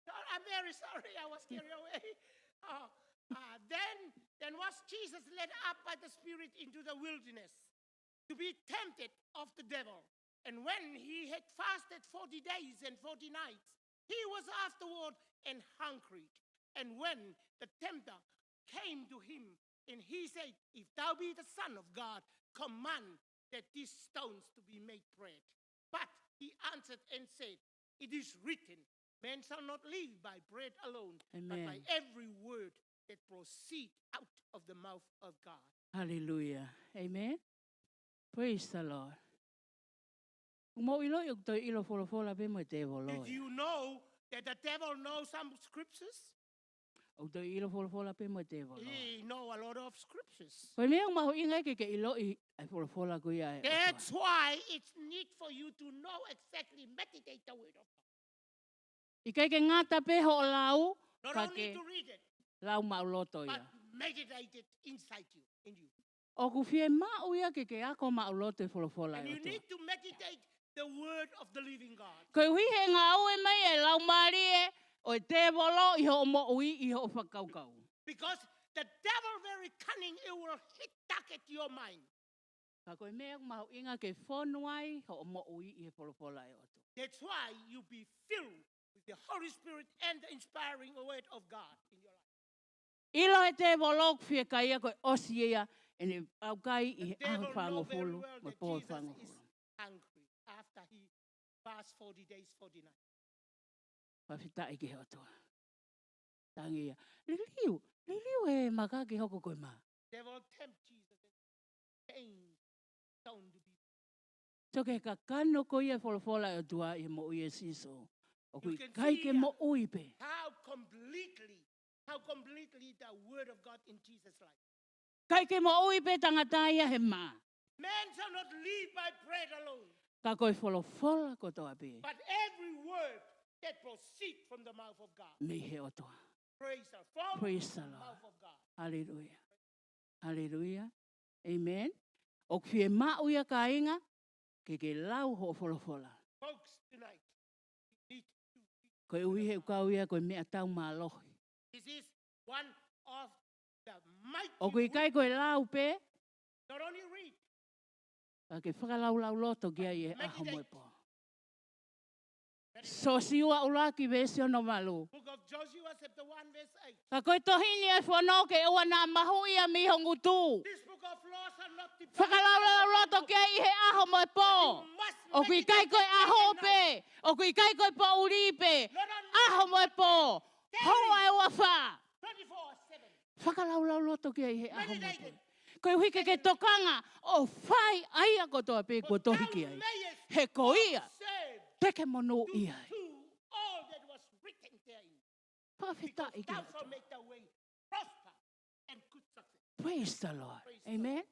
Sorry, I'm very sorry. I was carried away. Oh, then was Jesus led up by the Spirit into the wilderness to be tempted of the devil. And when he had fasted 40 days and 40 nights, he was afterward and hungry. And when the tempter came to him, and he said, if thou be the Son of God, command that these stones to be made bread. But he answered and said, it is written, man shall not live by bread alone, but by Amen. every word that proceeds out of the mouth of God. Hallelujah. Amen. Praise the Lord. Mo ilo yo to ilo fola pe mo te volo. Did you know that the devil knows some scriptures? O to ilo fola pe mo te volo. He know a lot of scriptures. Koe mea maho inga ke ilo I ai fola ko ia e otoa. That's why it's need for you to know exactly, meditate the word of God. I kai ke ngata pe ho lau, Not ka only ke to read it, lau mauloto but ia. meditate it inside you, in you. O ku fie mau ia ke ako mauloto e fola And e you otoa. need to meditate the word of the living God. Koe hui he ngā au e mai e lau maari e o te volo I ho mo ui I ho whakaukau. Because the devil very cunning, it will hit target your mind. Ka Ha koe mea mahu inga ke whonu ai, ho o mo ui i he polopola e oto. That's why you be filled with the Holy Spirit and the inspiring word of God in your life. Ilo e te volok fia kai a koe osi ia, e ne au kai i he The aho devil whango know very fulu, well mo that po Jesus whango is fulu. hungry after he fast 40 days, 40 nights. Pawhita i ke he otoa. Tangi ia. Liliu e maka ke hoko koe maa. Devil tempt Jesus and change stone to be. So ke ka kano ko ia wholofola e otua i mo ui e siso. O kui can kai see ke here mo ui pe. how completely the word of God in Jesus' life. Kai ke mo ui pe tangata ia he maa. Man shall not live by bread alone, Ka koe wholofola ko toa pe. but every word that proceeds from the mouth of God. Me he otoa. Praise the from Praise the the Lord. mouth of God. Hallelujah. Hallelujah. Amen. O kwe maa uia ka inga, ke lau ho wholofola. Folks, tonight, we need to read. Koe ui he ukau ia koe mea tau maa lohi. This is one of the mighty O kui kai koe lau pe, not only read, ka ke whakalau lau loto kia i e aho Meditate. moe po. meditate. So siua ulaki vesio no malu. Book of Joshua, chapter 1, verse 8. Ka koe tohini e whanau ke ua nā mahu ia mi hongu tū. This book of law shall not depart Whakalau lau out of loto thy mouth, kia i he aho moe po. but you must O kui kai meditate koe day aho and night. pe. O kui kai koe pa uri pe. Not on Aho moe po. Hoa e ua wha. 24/7. Whakalau lau loto kia i he aho moe Meditate. po. Koe hui ke tokanga o whai aia kotoa pe For kua thou tohi ki ai. mayest He ko ia. observe Teke mono to i ai. do all that was written therein. Whawhita Because i ki thou ato. shalt make thy way prosper and good success. Praise the Lord. Praise the Amen.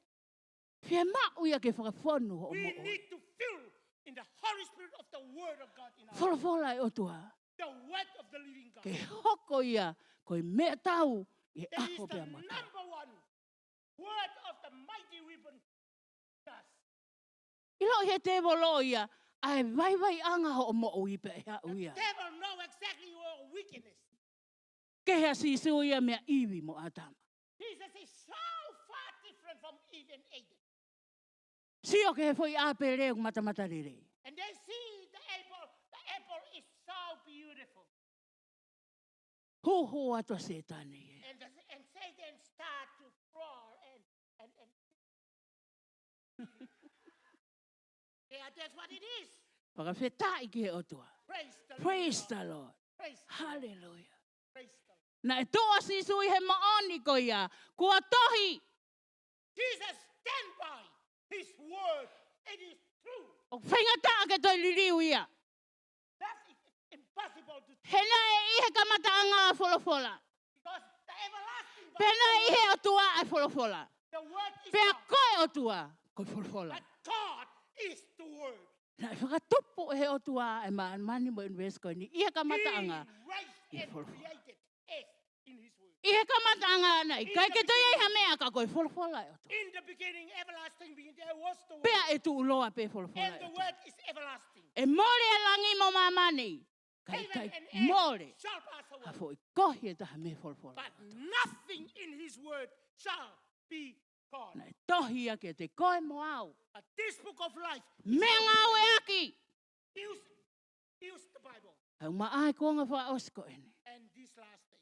Pia ma uia ke whakawhonu o We mo oi. need to fill in the Holy Spirit of the Word of God in our life. Wholofola e otua. The Word of the living God. Ke hoko ia koe mea tau i That is aho the pia mata. number one word of the mighty weapon. Thus, Ilo he te volo ia. Ai vai anga ho o mo oi pe hea the uia. devil know exactly your weakness. Ke hea sisu ia mea iwi mo atama. Jesus is so far different from Eve and Adam. Sio ke he foi ape reo mata rere. And they see the apple. The apple is so beautiful. Ho ato setane ia. And Satan start to crawl and yeah, that's what it is. Whakawheta i ki he otua. Praise Praise the living God. the Lord. Praise the Lord. Hallelujah. Praise the Lord. Na e toa sisu i he maoni ko ia. Kua tohi. Jesus stand by his word. It is true. O whaingata ke toi liriu ia. That is impossible to do. Hena e ihe kamata anga a wholofola. Because the everlasting Pena i Bible, he otua a wholofola. the word is Pea God. koe otua ko wholofola. But God is the word. Na e whakatupu he otua e mani mo invest ko ni. Ihe He kamata anga. raised and Full. created us in his word. Ihe kamata anga na i. Kai ke toi e hamea ka koe wholofola e otua. In the beginning, everlasting being, there was the word. Pea e tu uloa pe wholofola And e the otua. word is everlasting. E mole e langi mo mamani. Kai Heaven kai and earth mole. shall pass Ha away. foi kohi e taha me wholofola. But nothing in his word shall be gone. Na e tohi a ke te koe mo au. But this book of life, Me ngau e aki. use the Bible. Au maai konga wha osko ene. And this last day.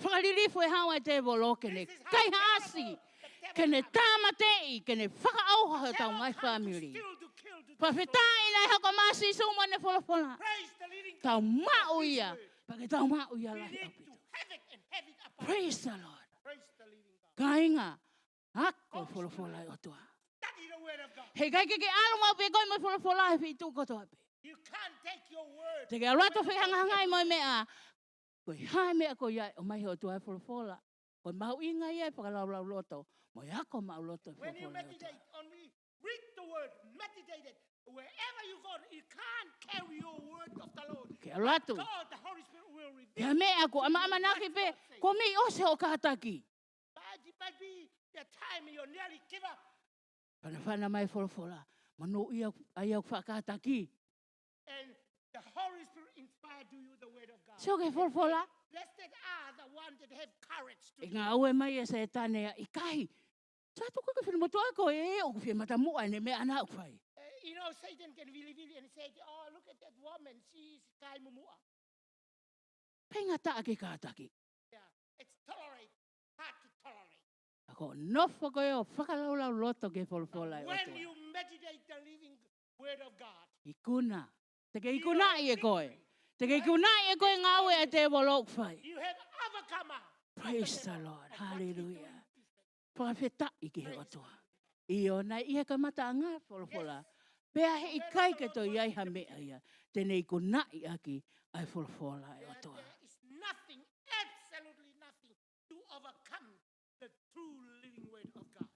Whakaririfu e hawa e te volo ke ne This is how kai terrible haasi. the devil Ke ne comes. tāmatei, ke ne whakaauha The tau devil ngai comes to family. steal, to kill, to Pawheta destroy. ina e hako masi suma ne wholofola. Praise the living Tau God. mau for his ia. word. Pake tau mau ia We lahi need au to pito. have it and have it apart. Praise the Lord. Praise the living God. Kainga. Hako wholofola e otua. Study the word of God. He kai ke alo mau pe koe mo wholofola e whitu kotoa pe. You can't take your word. Te ke arato whihangahangai mo mea. Koe hai mea ko ia o mai ho tua e wholofola. Koe mau inga ia e whakalau loto. Mo i hako mau loto e When you wholofola e otua. meditate on me, read the word, meditate it. Wherever you go, you can't carry your word of the Lord. Ke arato. God, the Holy Spirit will reveal. Pea mea ko ama naki pe. Ko mi ose o kātaki. But it might be the time you nearly give up. Whana mai wholofola. Mano ia ai au whakātaki. And the Holy Spirit inspired to you the word of God. Seo ke wholofola. Blessed are the ones that have courage to E ngā ue mai e se tane i kahi. Sa tu ko ka whina motua ko e o whina matamu ai ne me ana o whai. You know, Satan can really and say, oh, look at that woman. She's kai mumua. Penga ta ake kātaki. Yeah, it's hard to tolerate. Ako nofo ko e o whakalaulau loto ke wholawhola e o When tua. you meditate the living word of God, Ikuna. Te ke ikuna i e koe. Te ke ikuna i e koe ngawe e te wolok whai. you have overcomer. Praise the Lord. Hallelujah. Whakawheta i ke he o tua. I o nei i he kamata anga wholawhola. Pea he i kai ke to iai ha mea ia. Tēnei ikuna i aki ai wholawhola e o tua. There is nothing, absolutely nothing, to overcome the true living word of God.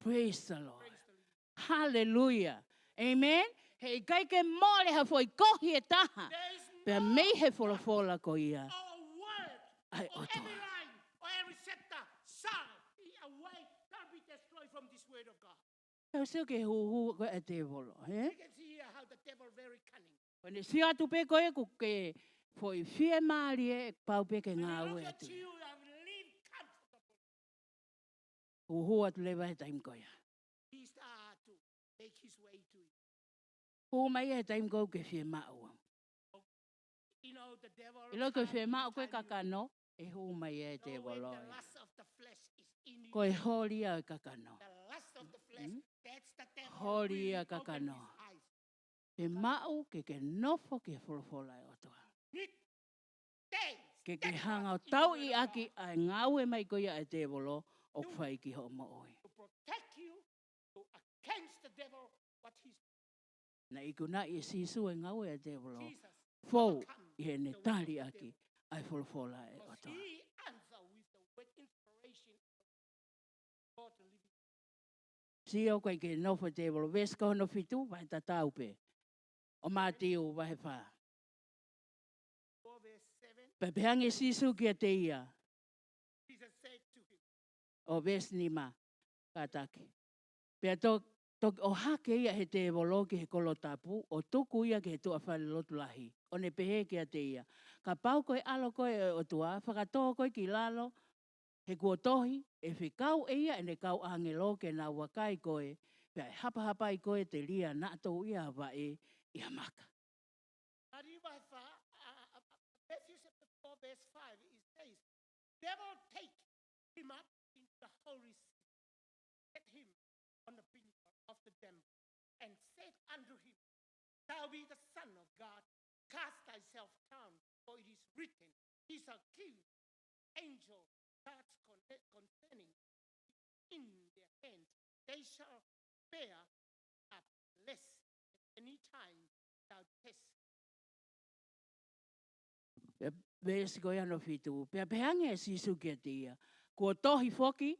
Praise the Lord. Praise the Lord. Hallelujah. Amen. He kai ke mole ha foi kohi e taha. There is Pea no mei he wholawhola ko ia. or word Ai or o toa. every line or every sector shall be away, shall be destroyed from this word of God. Tau seo ke huhu ko e te wolo. He? You can see here how the devil very cunning. Kone si atu pe koe ku ke foi fie maari e pau pe ke When ngā he ue look atu. at you have lived comfortable. Huhu atu lewa he taim koe. He start to make his way to you. Hu mai he taim koe ke fie maua. You know, the devil I lo ke come fie to mau koe tell you, kakano, e hu mai e te "No, when wolo. the lust of the flesh is in you. Koe hori a kakano. The lust of the flesh, that's the devil Hori really a open kakano. his eyes. Pe mau ke nofo ke wholofola e o toa. Need days, Ke steadfast hanga o in the tau word i of aki God a ngaue mai koe a te wolo o whai ki ho mo oi. to protect you to against the devil, what he's Na ikuna i sisu e ngaue a te wolo. Jesus. Fou overcome i he ne the work of tari the aki devil. ai wholofola e o Because toa. he answer with the word inspiration of God the living. Si o koe ke nofo te wolo. Ves ko no fitu, vai ta tau pe. O mātiu vai wha. 4 verse 7, Pe pehange sisu ki a te ia. Jesus said to him, O ves ni ma. Kataki. Pea to o hake ia he te wolo ki he kolo tapu. O tuku ia ki he tua whale lotu lahi. O ne pehe ki a te ia. Ka pau koe alo koe o tua. Whakatoa koe ki lalo. He kua tohi. E whikau e ia e ne kau angelo ke nā wakai koe. Pea e hapa i koe te ria nā tau ia wa e ia maka. Matthew chapter 4 verse 5, it says, devil take him up into the holy city, set him on the pinnacle of the temple, and said unto him, thou be the Son of God, cast thyself down, for it is written, he shall kill angel charged concerning in their hands. They shall bear up lest at any time thou test. Pea vesi koe ano fitu. Pea pehange e sisu ki a te ia. Kua tohi foki.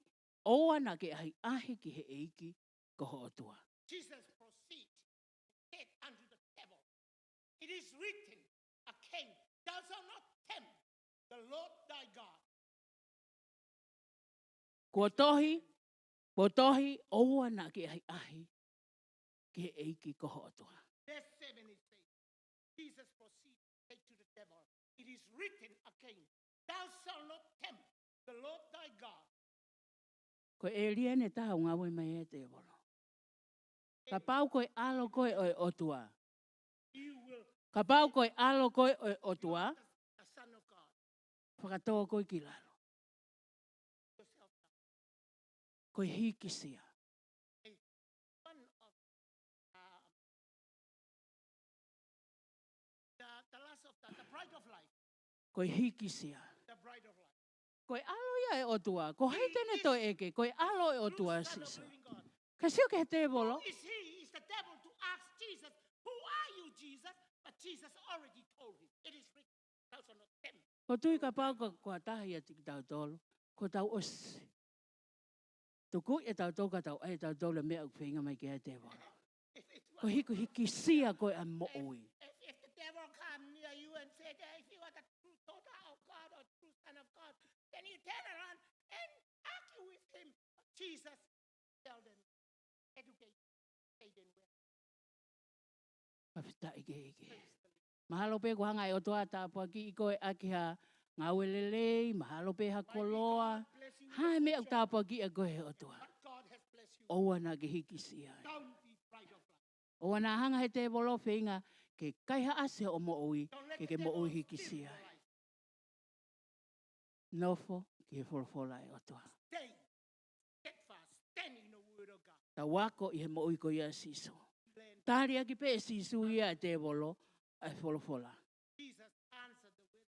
Oa na ke ahi ahi ki he eiki. Ko ho tua. Jesus proceeded and said unto the devil, it is written again, thou shalt not tempt the Lord thy God. Kua tohi. Kua tohi. Oa na ke ahi ahi. Ki he eiki ko ho tua. Verse 7 it says, Jesus proceeded and said to the devil, it is written again, thou shalt not tempt the Lord thy God. Ko e ria ne taha ngā wai mai e te wolo. Ka pau koe alo koe o tua. You will Ka pau koe alo koe o tua. the Son of God. Whakatoa koe ki lalo. Yourself down. Koe hiki sia. One of the last of the bride of life. Koe hiki sia. The bride of life. Koe alo ia e o tua. Ko hei tene to eke. Koe alo e o True tua Son of siso. living God. Ka sio ke he te wolo. Who is he? Is the devil to ask Jesus, who are you, Jesus? But Jesus already told him, it is written, thou shalt not tempt. Ko tui ka pau ka kua tahi a tiki tau tolo. Ko tau osi. Tuku e tau tau ka tau e tau tolo mea u whinga mai ki he te wolo. If it Ko was- hiku hiki sia koe a mo ui. if the devil come near you and said, if you are the true daughter of God or true son of God, then you turn around and argue with him. Jesus, tell them, educate, say them well. Pawhita ike ike. Mahalo pe ko hanga e o toa tāpua ki i koe aki ha ngā welelei, mahalo pe ha Might be koloa. God blessing you Hai with mea job, tāpua ki a koe o toa. but God has Oua na ke hiki si ai. Don't be pride of life. Oua na hanga he te wolo whenga ke kaiha ase o mo ui Don't let ke the ke mo devil ui hiki steal si your ai. life. Nofo ki he wholofola e otoa. Stay steadfast. Stand in the word of God. Ta wako i he mo ui ko ia siso. Learn. Tari aki pe sisu ia e te wolo ai wholofola. Jesus answered the word.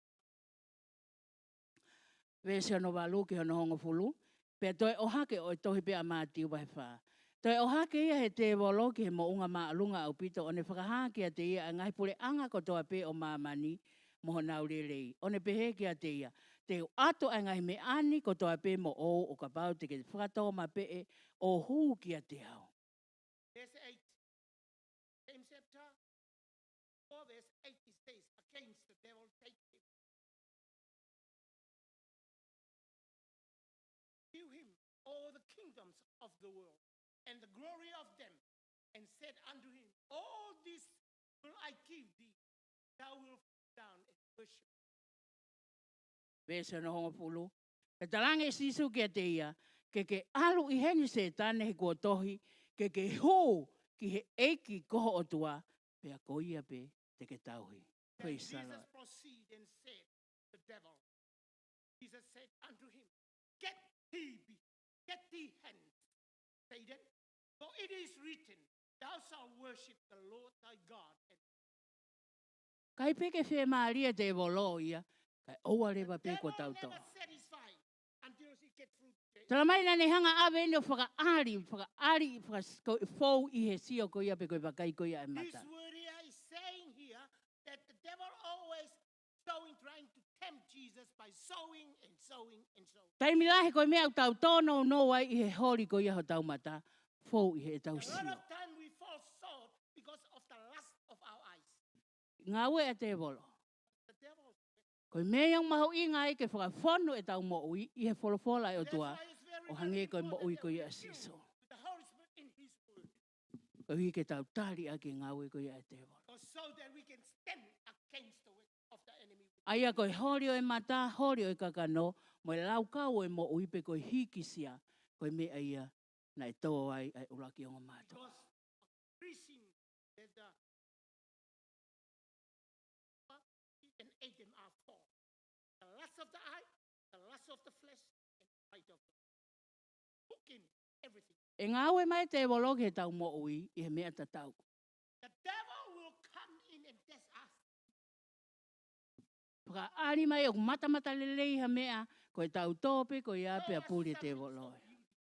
Vese ono walu ki hono hongo fulu. Pe toi ohake o tohi pe a māti uwa he wha. Toi ohake ia he te wolo ki he mo unga maa lunga au pito o ne whakahaki a te ia a ngai pule anga ko toa pe o mamani moho naurelei. O ne pehe ki a te ia. Te ato a ngai me ani ko toa pe mo o ka pau te ke whakatoa ma pe e o huu ki a te au. Verse 8. Same chapter. 4 verse 8 it says, against the devil take him. Give him all the kingdoms of the world and the glory of them, and said unto him, all this will I give thee, thou wilt fall down and worship. Vese no hongo fulu. E talange sisu ki a te ia. Ke alu i hengi se tane he kua tohi. Ke hū ki he eiki koho o tua. Pe a koia pe te ke tauhi. Then Praise the Jesus Lord. proceeded and said, the devil, Jesus said unto him, get thee hence, Satan, for it is written, thou shalt worship the Lord thy God. And Kai peke whē Maria te volo ia. Kai oua the rewa pe ko devil tau tau. never satisfied until he get through. Tala mai na ne hanga awe ene o whakaari, whakafou i he sio ko ia pe koe wakai ko ia e This mata. word here is saying here that the devil always trying to tempt Jesus by sowing and sowing and sowing. Tai milahe koe mea tau tono no ai i he hori ko ia ho tau mata. Fou i he A tau lot sio. of time we fall short because of the lust of our eyes. Ngā ue a te volo. The devil. Koe mea yang maho i ngai ke whakawhonu e tau mo ui i he wholofola e o That's tua. why it's very, O very hange koe mo important ui that ko we ia are filled siso. with the Holy Spirit in His word, Koe hui ke tau tari a ke ngā ue ko ia e te volo. so that we can stand against the work of the enemy. Aia koe hori o e mata, hori o e kakano, mo e lau kau e mo ui pe koe hiki sia, koe mea ia na e tō ai ai uraki o ngā mātua. Because of preaching that and Adam are four. The lust of the eye, the lust of the flesh, and the pride of the hooking everything. E ngā ue mai te volo ke tau mo ui, i he mea ta tau. The devil will come in and test us. Paka ari mai o mata lelei ha mea, koe tau tōpe, koe ia pe a Show us pūre te something volo. so beautiful,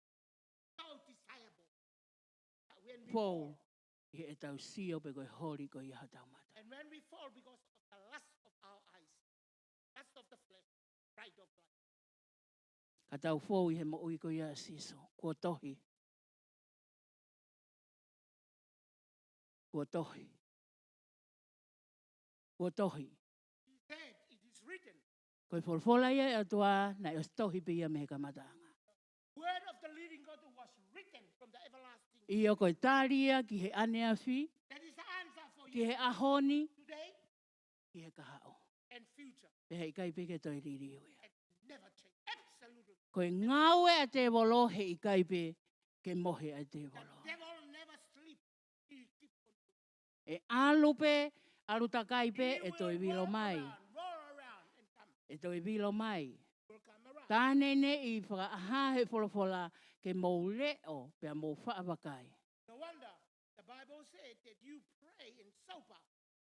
so desirable. But when we Pōu, fall, i e tau sio pe koe hori koe ia ha tau mata. and when we fall because of the lust of our eyes, lust of the flesh, pride of life. Ka tau fōu i he mo ui koe ia siso, kua tohi. Kua tohi. Kua tohi. He said, it is written, Koe wholwhola ia e atua, na e os tohi pe ia me he kamatanga. word of the living God was written from the everlasting. I o koe tāria ki he ane awhi, That is the answer for ki you he ahoni, today ki he kahao. and future. Pe hei kai peke toi riri ua. It never change. Absolutely. Koe ngaue a te volo he i kai pe ke mohe a te The volo. devil never sleep. He keep on. E alupe, aluta kai pe He e toi will vilo mai. roll around and come. E toi vilo mai. Will come around. Tāne ne i whakaaha he wholawhola ke mou leo pe a mou whaawakai. No wonder the Bible said that you pray and sober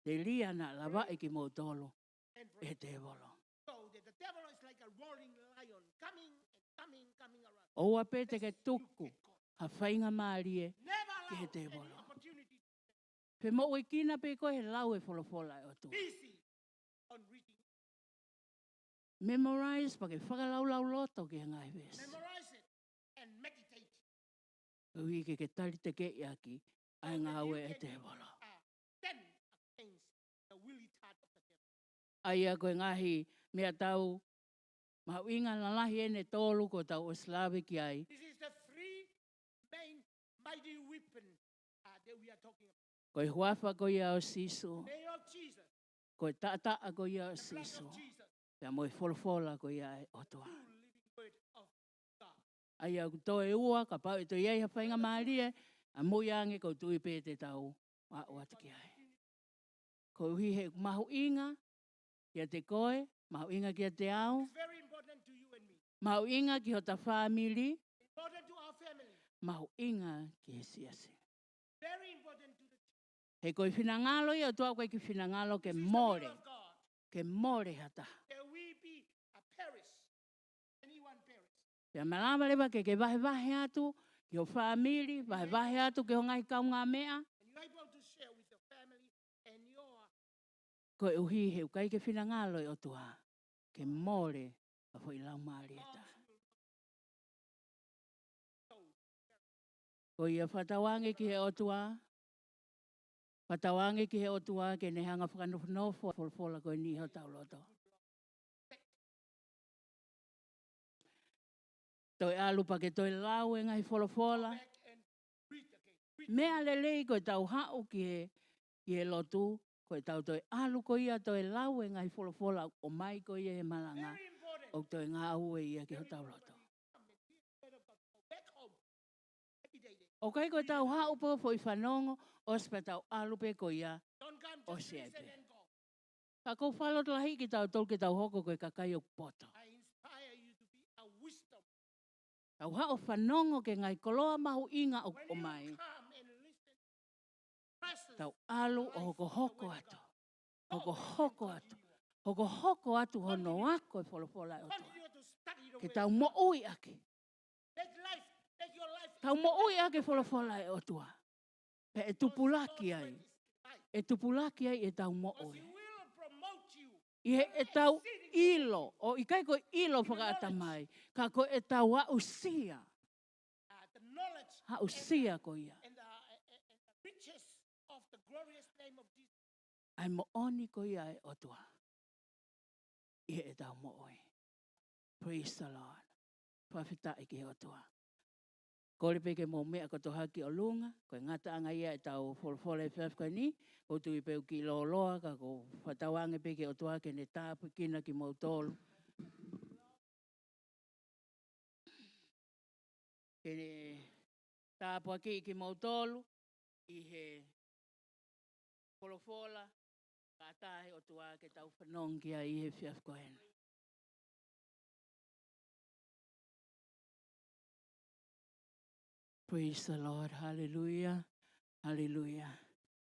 Te lia na lawa e ki mou tolo and e pray. te volo. So that the devil is like a roaring lion coming and coming around. Oua pe te ke You tuku, get caught. ha whainga maari e, Never Ki he allow te any volo. opportunity. pe mo e kina pe koe he lau e wholawhola e o tu. Busy on reading. Memorize pa ke whakalau loto ke ngai ves. Memorize it and meditate. Ui ke tari te ke iaki, ai So ngā that you ue e can, te volo. stand against the willy thought of the devil. Ai a koe ngahi mea tau, mauinga na lahi ene tolu ko tau o slavi ki ai, This is the three main mighty weapon that we are talking about. koe huafa ko ia o siso, The name of Jesus, koe taataa ko ia o the blood siso, of Jesus, pea mo e wholawhola ko ia e o toa. true living word of God. Ai au toi ua, ka pau e toi ei hawhainga maarie, a mui ange ko tui pē te tau a ua te ki ai. Ko uhi he mahu inga, kia te koe, mahu inga kia te au, It's very important to you and me. mahu inga ki ho ta whāmiri, Important to our family. mahu inga ki he siase. Very important to the church. He koe whinangalo i, o tua koe ki whinangalo ke This is the will more, of God. ke more hata. There will be a Paris. Anyone Paris. Pea malama lewa ke vahe atu, ki ho whāmiri, vahe atu ke ho ngai kaunga mea, And you're able to share with your family and your koe uhi he ukai ke whinangalo i o tua, ke more a fo i lau maari eta. Ko ia whatawange ki he otua, whatawange ki he otua ke ne hanga whakanofo wholwhola koe ni ho tauloto. Toi alupa ke toi lau e ngai wholwhola, back and read again. Read. mea lelei koe tau hau ki he lotu, koe tau toi alu ko ia toi lau e ngai wholwhola o mai ko ia he malanga, Very important. o toi ngā ue ia ki ho tauloto. Come and hear the word of God. Go back home. Every day. O kai koe tau hau po fo i whanongo, o sepa tau alupe ko ia, Don't come O just siai listen pe. and go. ka kou whalot lahi ki tau tol ki tau hoko koe kakai o poto. I inspire you to be a wisdom. Tau hao whanongo ke ngai koloa mahu inga o When you mai. come and listen, presence, Tau alu o life hoko of the hoko word of atu. God. Hoko Go hoko and atu. continue. Hoko hoko atu hono ako e wholofola o toa. Continue to study the Ke word. tau mo ui ake. Let your life Tau mo ui ake wholofola e o toa. Pe e tupulaki ai. E tupulaki ai e tau mo Because ui. he will promote you. I he e tau ilo. O i kai ko ilo whakaata mai. Ka ko e tau a usia. The knowledge Ha usia ko ia. and the riches of the glorious name of Jesus. Ai mo oni ko ia e o toa. I he e tau mo ui. Praise the Lord. Whawhita i ki he o toa. Kore peke mō mea ko to haki o lunga, koe ngata anga ia e tau wholwhole e whiawhika ni, ko tui peu ki loa ka ko whatawange peke o toa ke ne tāpu kina ki mau tolu. Ke ne tāpu aki ki mau tolu, i he wholwhola, ka tāhe o toa ke tau whanongi a i he whiawhika hena. Praise the Lord. Hallelujah. Hallelujah.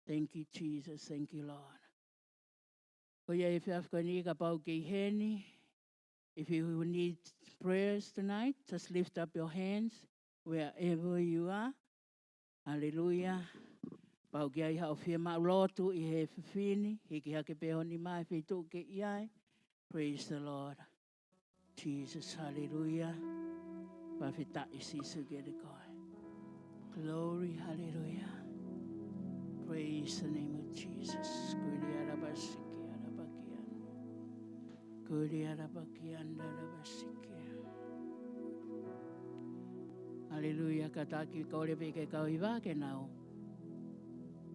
Thank you, Jesus. Thank you, Lord. Ko ia e whiawhika ni ka pau ki heni. If you need prayers tonight, just lift up your hands wherever you are. Hallelujah. Pau ki ai hao whia maulotu i he whiwhini. Hiki hake peho ni mai whitu ke iai. Praise the Lord. Jesus. Hallelujah. Pawhita i sisu ke te koe. Glory, hallelujah. Praise the name of Jesus. Kuri arabasiki arabakian. Kuri arabakian arabasiki. Hallelujah. Kataki kaore peke kau iwa ke nau.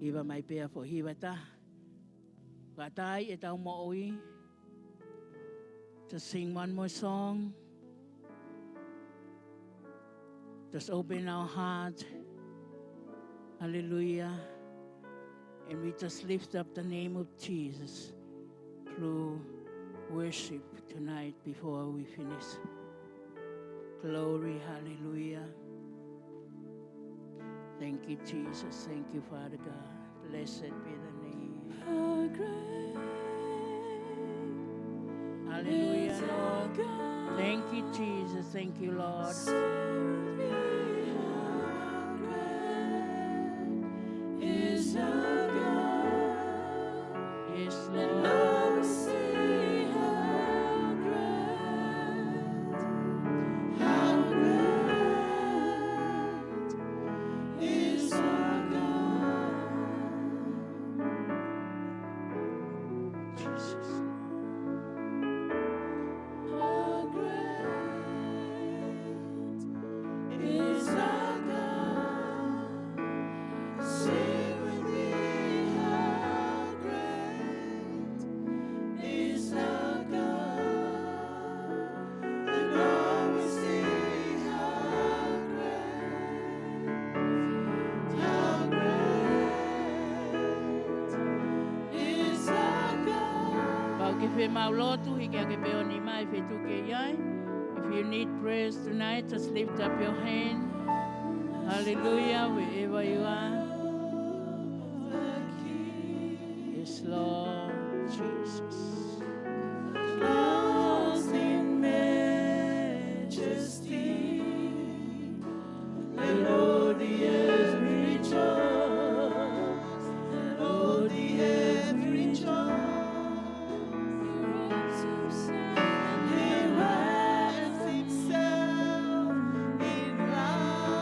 Iwa mai pea fo hiwa ta. Katai e tau mo oi. Just sing one more song. Just open our heart. Hallelujah. And we just lift up the name of Jesus through worship tonight before we finish. Glory, hallelujah. Thank you, Jesus. Thank you, Father God. Blessed be the name. How great Hallelujah, is our Lord. God. Thank you, Jesus. Thank you, Lord. Sing with me, how great is our God. Yes, And Lord. now we see how great is our God. Jesus. How great fe maulotu hiki ake peoni mai fe tuke iai. If you need prayers tonight, just lift up your hand. Hallelujah, wherever you are. Yes, Lord Jesus. Clothed in majesty, let all the earth rejoice, let all the earth rejoice. He wraps himself in light.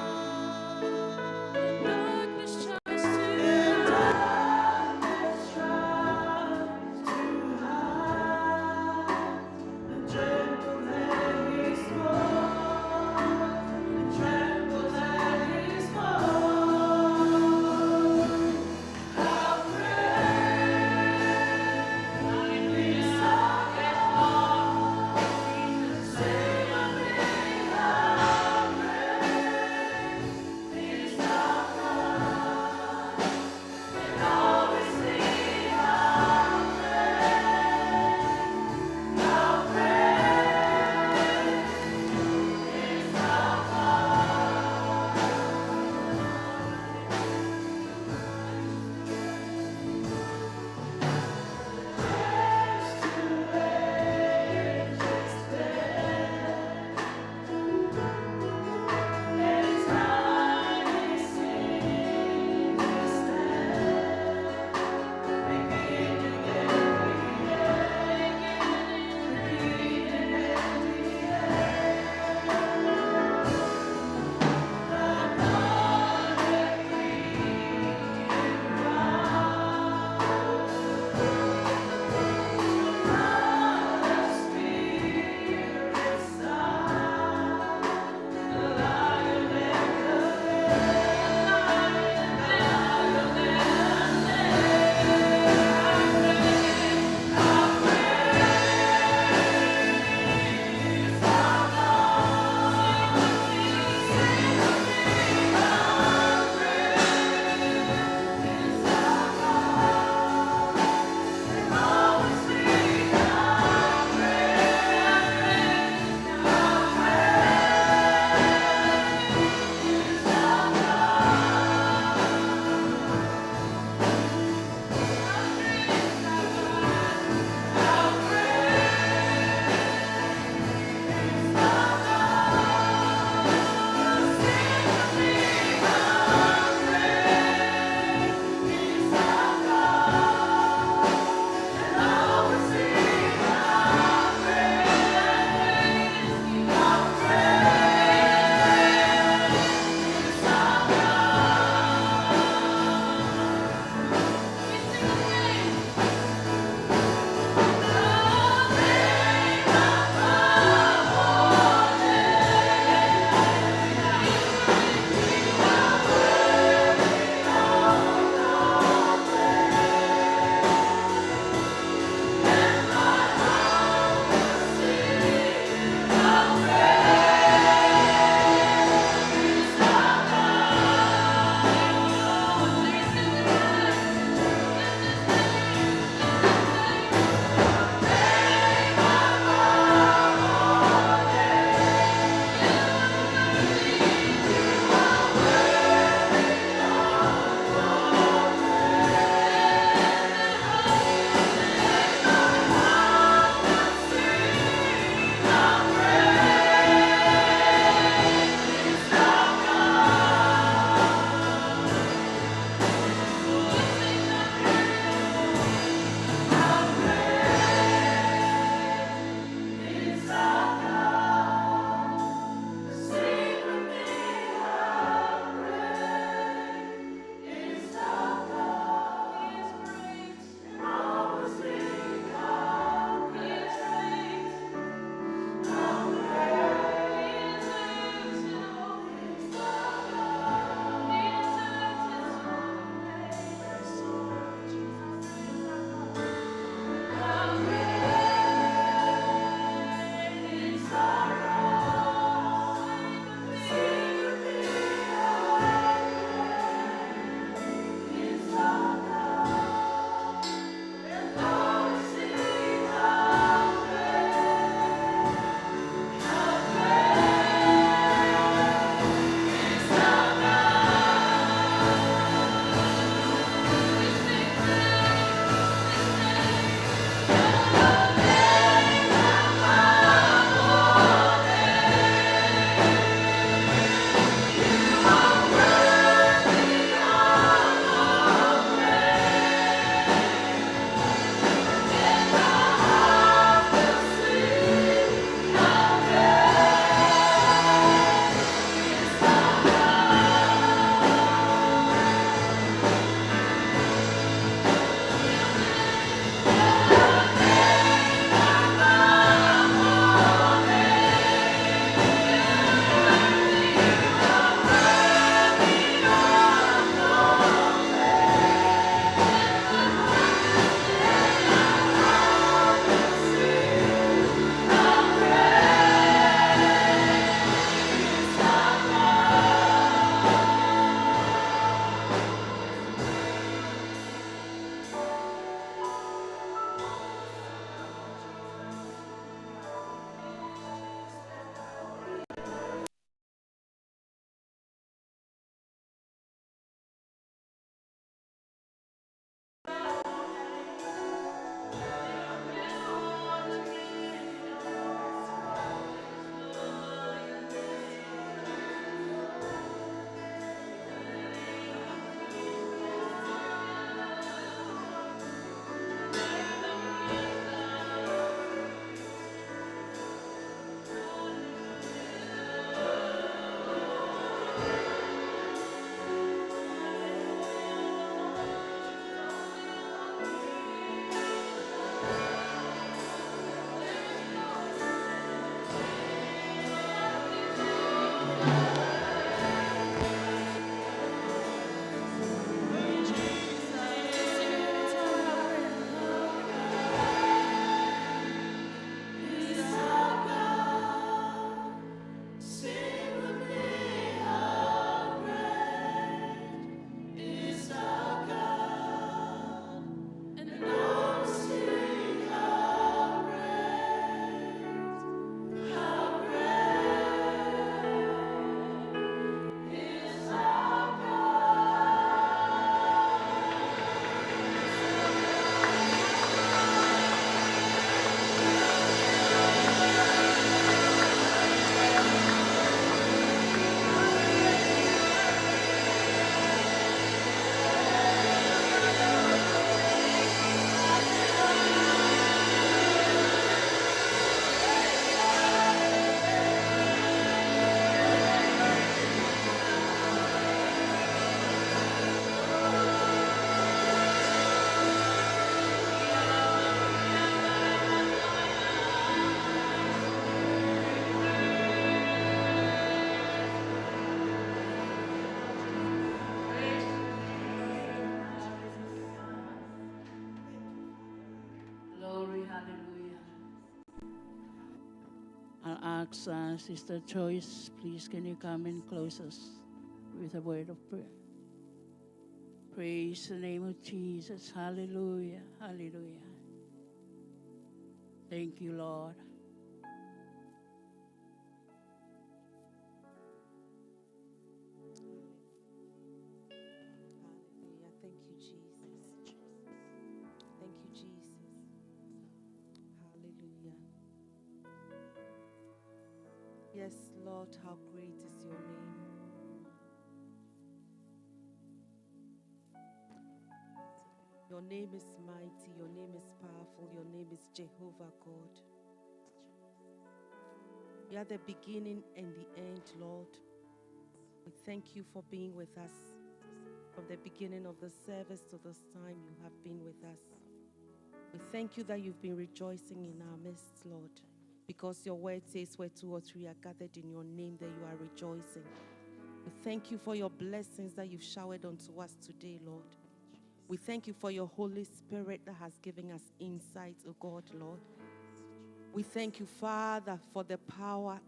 ask Sister Joyce, please can you come and close us with a word of prayer? Praise the name of Jesus. Hallelujah. Hallelujah. Thank you, Lord. Hallelujah. Thank you, Jesus. Thank you, Jesus. Hallelujah. Yes, Lord, how great is your name. Your name is mighty, your name is powerful, your name is Jehovah God. You are the beginning and the end, Lord. We thank you for being with us. From the beginning of the service to this time, you have been with us. We thank you that you've been rejoicing in our midst, Lord, because your word says where 2 or 3 are gathered in your name, that you are rejoicing. We thank you for your blessings that you've showered onto us today, Lord. We thank you for your Holy Spirit that has given us insight, oh God, Lord. We thank you, Father, for the power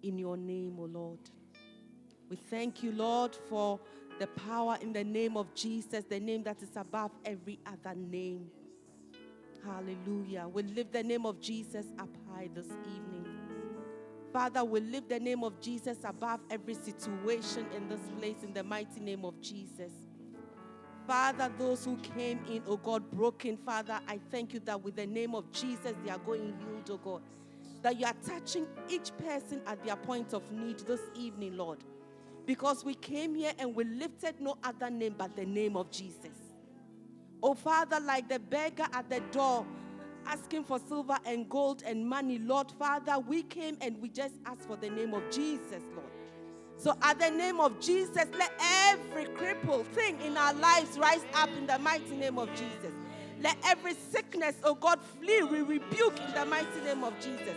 in your name, oh Lord. We thank you, Lord, for the power in the name of Jesus, the name that is above every other name. Hallelujah. We lift the name of Jesus up high this evening. Father, we lift the name of Jesus above every situation in this place in the mighty name of Jesus. Father, those who came in, oh God, broken, Father, I thank you that with the name of Jesus, they are going healed, oh God. That you are touching each person at their point of need this evening, Lord. Because we came here and we lifted no other name but the name of Jesus. Oh Father, like the beggar at the door, asking for silver and gold and money, Lord, Father, we came and we just asked for the name of Jesus, Lord. So at the name of Jesus, let every crippled thing in our lives rise up in the mighty name of Jesus. Let every sickness, oh God, flee. We rebuke in the mighty name of Jesus.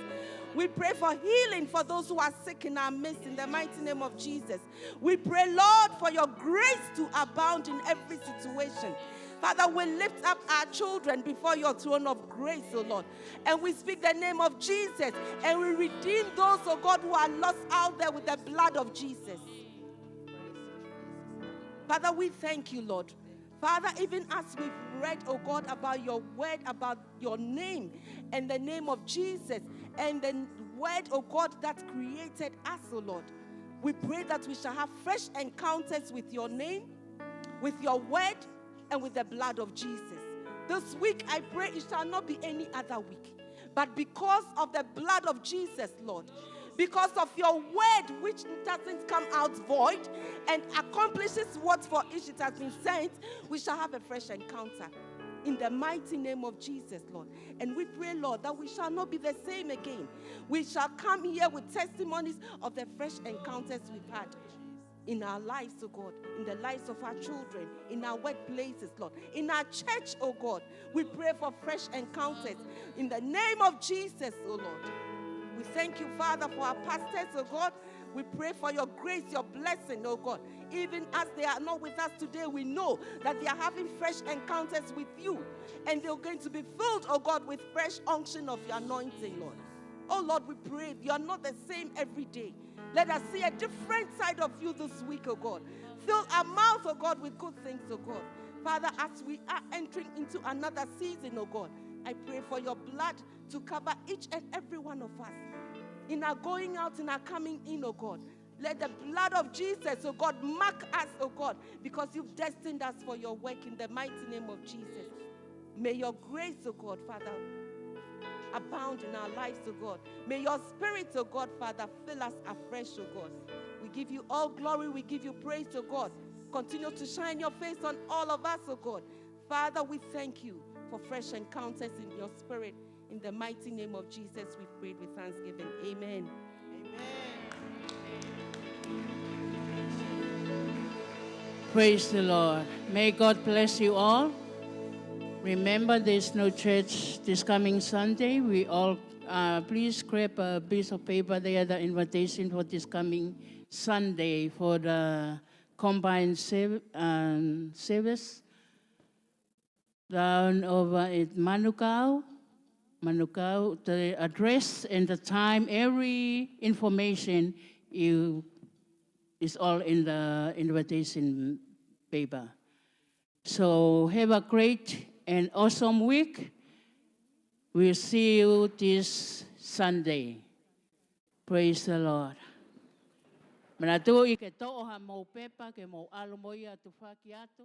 We pray for healing for those who are sick in our midst in the mighty name of Jesus. We pray, Lord, for your grace to abound in every situation. Father, we lift up our children before your throne of grace, oh Lord. And we speak the name of Jesus. And we redeem those, oh God, who are lost out there with the blood of Jesus. Father, we thank you, Lord. Father, even as we've read, oh God, about your word, about your name, and the name of Jesus, and the word, oh God, that created us, oh Lord. We pray that we shall have fresh encounters with your name, with your word, and with the blood of Jesus. This week, I pray it shall not be any other week. But because of the blood of Jesus, Lord, because of your word, which doesn't come out void and accomplishes what for which it has been sent, we shall have a fresh encounter. In the mighty name of Jesus, Lord. And we pray, Lord, that we shall not be the same again. We shall come here with testimonies of the fresh encounters we've had in our lives, oh God, in the lives of our children, in our workplaces, Lord, in our church, oh God. We pray for fresh encounters in the name of Jesus, oh Lord. We thank you, Father, for our pastors, oh God. We pray for your grace, your blessing, oh God. Even as they are not with us today, we know that they are having fresh encounters with you. And they're going to be filled, oh God, with fresh unction of your anointing, Lord. Oh Lord, we pray you are not the same every day. Let us see a different side of you this week, oh God. Fill our mouth, oh God, with good things, oh God. Father, as we are entering into another season, oh God, I pray for your blood to cover each and every one of us. In our going out, in our coming in, oh God. Let the blood of Jesus, oh God, mark us, oh God, because you've destined us for your work in the mighty name of Jesus. May your grace, oh God, Father, abound in our lives, oh God. May your spirit, oh God, Father, fill us afresh, oh God. We give you all glory, we give you praise, oh God. Continue to shine your face on all of us, oh God. Father, we thank you for fresh encounters in your spirit. In the mighty name of Jesus, we prayed with thanksgiving. Amen. Praise the Lord. May God bless you all. Remember, there's no church this coming Sunday. We all, please grab a piece of paper there, the invitation for this coming Sunday for the combined service down over at Manukau. Manukau, the address and the time, every information is all in the invitation paper. So have a great and awesome week. We'll see you this Sunday. Praise the Lord. Manatu I ke to'o ha mau pepa ke mau alo mo ia tu whaki atu.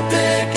Big